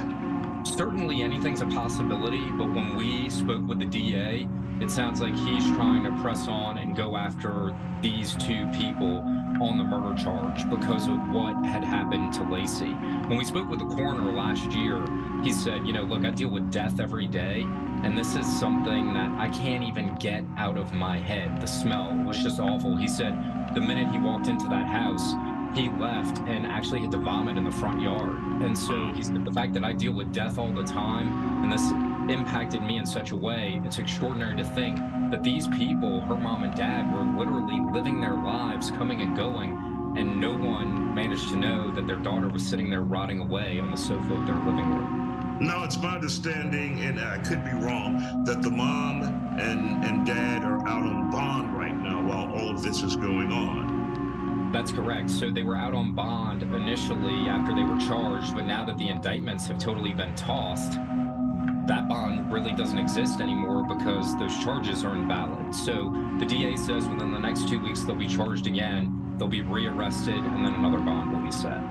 Certainly anything's a possibility, but when we spoke with the DA, it sounds like he's trying to press on and go after these two people on the murder charge because of what had happened to Lacey. When we spoke with the coroner last year, he said, you know, look, I deal with death every day, and this is something that I can't even get out of my head. The smell was just awful. He said the minute he walked into that house, he left and actually had to vomit in the front yard. And so he said the fact that I deal with death all the time, and this impacted me in such a way, it's extraordinary to think that these people, her mom and dad, were literally living their lives, coming and going, and no one managed to know that their daughter was sitting there rotting away on the sofa of their living room. No, it's my understanding, and I could be wrong, that the mom and dad are out on bond right now while all of this is going on. That's correct. So they were out on bond initially after they were charged, but now that the indictments have totally been tossed, that bond really doesn't exist anymore because those charges are invalid. So the DA says within the next 2 weeks they'll be charged again, they'll be rearrested, and then another bond will be set.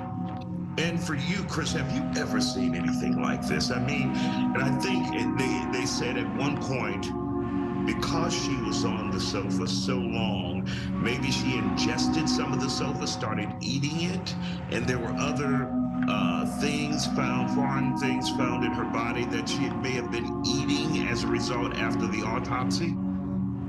And for you, Chris, have you ever seen anything like this? I mean, and I think they said at one point, because she was on the sofa so long, maybe she ingested some of the sofa, started eating it, and there were other things found, foreign things found in her body that she may have been eating as a result after the autopsy?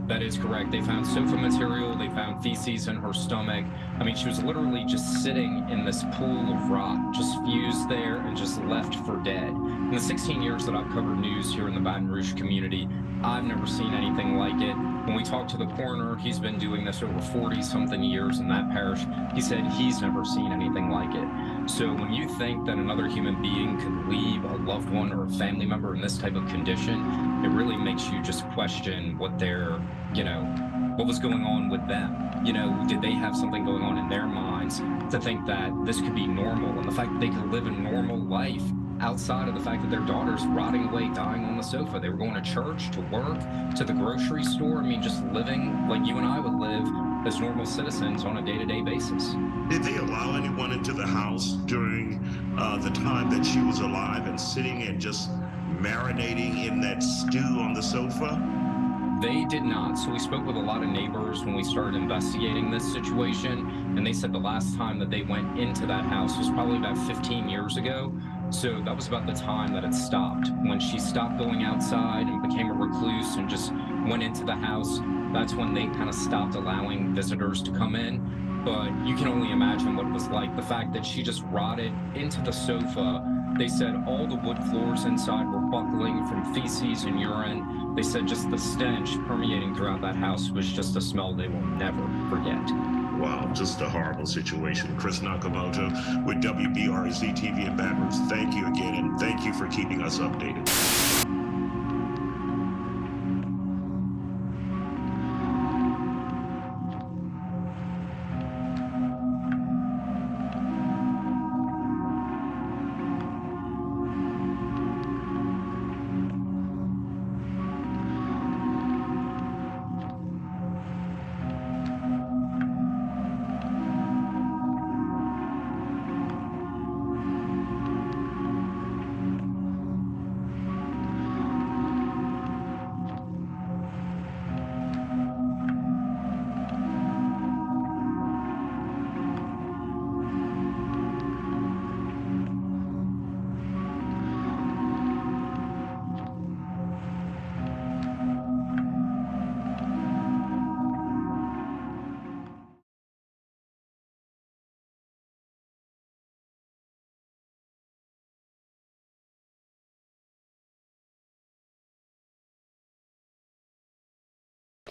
That is correct. They found sofa material, they found feces in her stomach. I mean, she was literally just sitting in this pool of rot, just fused there and just left for dead. In the 16 years that I've covered news here in the Baton Rouge community, I've never seen anything like it. When we talked to the coroner, he's been doing this over 40-something years in that parish. He said he's never seen anything like it. So when you think that another human being could leave a loved one or a family member in this type of condition, it really makes you just question what their, what was going on with them. Did they have something going on in their minds to think that this could be normal, and the fact that they could live a normal life outside of the fact that their daughter's rotting away, dying on the sofa. They were going to church, to work, to the grocery store. I mean, just living like you and I would live as normal citizens on a day-to-day basis. Did they allow anyone into the house during the time that she was alive and sitting and just marinating in that stew on the sofa? They did not. So we spoke with a lot of neighbors when we started investigating this situation, and they said the last time that they went into that house was probably about 15 years ago. So that was about the time that it stopped. When she stopped going outside and became a recluse and just went into the house, that's when they kind of stopped allowing visitors to come in. But you can only imagine what it was like. The fact that she just rotted into the sofa. They said all the wood floors inside were buckling from feces and urine. They said just the stench permeating throughout that house was just a smell they will never forget. Wow, just a horrible situation. Chris Nakamoto with WBRZ TV in Baton Rouge. Thank you again, and thank you for keeping us updated.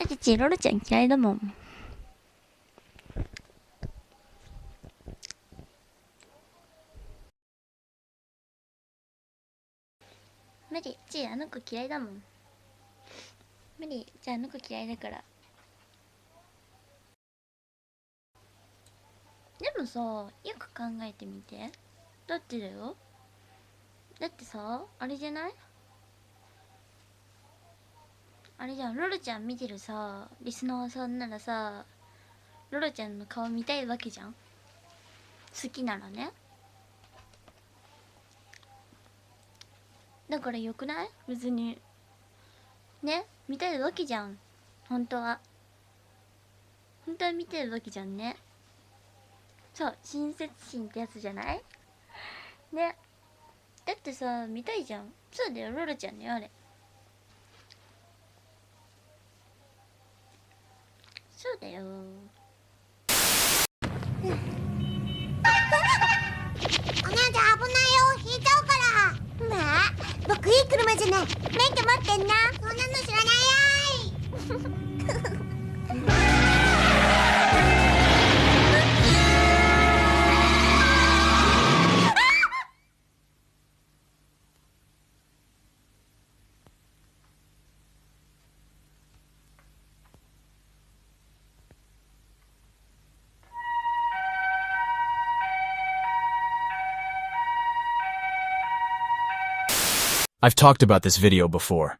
ちちロロちゃん嫌いだもん。無理、ちあの子嫌いだもん。無理、じゃああの子嫌いだから。でもさ、よく考えてみて。だってだよ。だってさ、あれじゃない？あれじゃん、ロロちゃん見てるさ、リスナーさんならさ、ロロちゃんの顔見たいわけじゃん。好きならね。だからよくない？別にね、見たいわけじゃん。本当は見てるわけじゃんね。そう、親切心ってやつじゃないね。だってさ、見たいじゃん。そうだよ、ロロちゃんね、あれ。そうだよ。お姉ちゃん危ないよ、引いちゃうから。まあ、僕いい車じゃない。免許持ってんな。そんなの知らないやい。I've talked about this video before.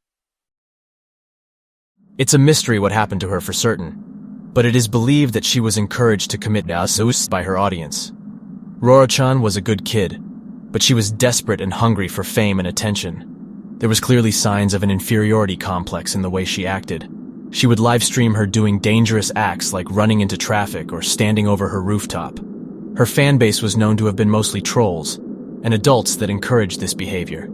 It's a mystery what happened to her for certain, but it is believed that she was encouraged to commit suicide by her audience. Rorochan was a good kid, but she was desperate and hungry for fame and attention. There was clearly signs of an inferiority complex in the way she acted. She would live stream her doing dangerous acts like running into traffic or standing over her rooftop. Her fan base was known to have been mostly trolls and adults that encouraged this behavior.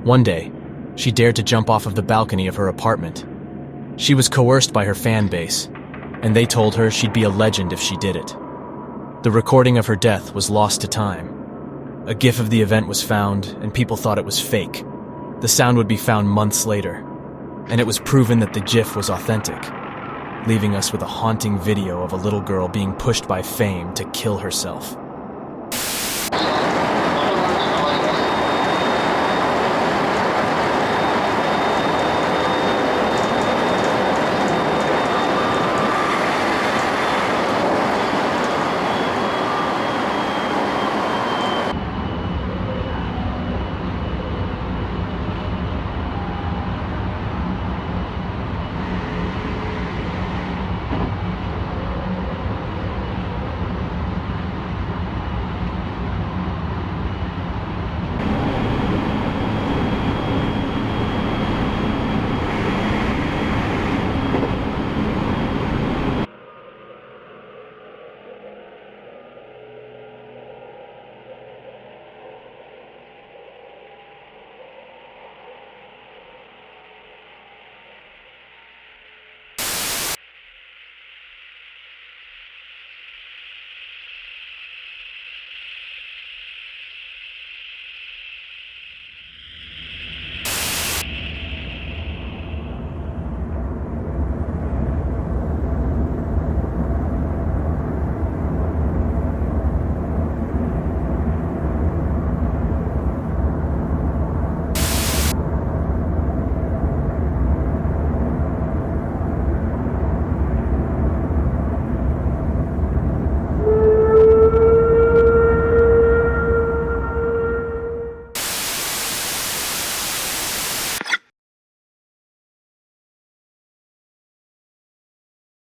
One day, she dared to jump off of the balcony of her apartment. She was coerced by her fan base, and they told her she'd be a legend if she did it. The recording of her death was lost to time. A GIF of the event was found, and people thought it was fake. The sound would be found months later, and it was proven that the GIF was authentic, leaving us with a haunting video of a little girl being pushed by fame to kill herself.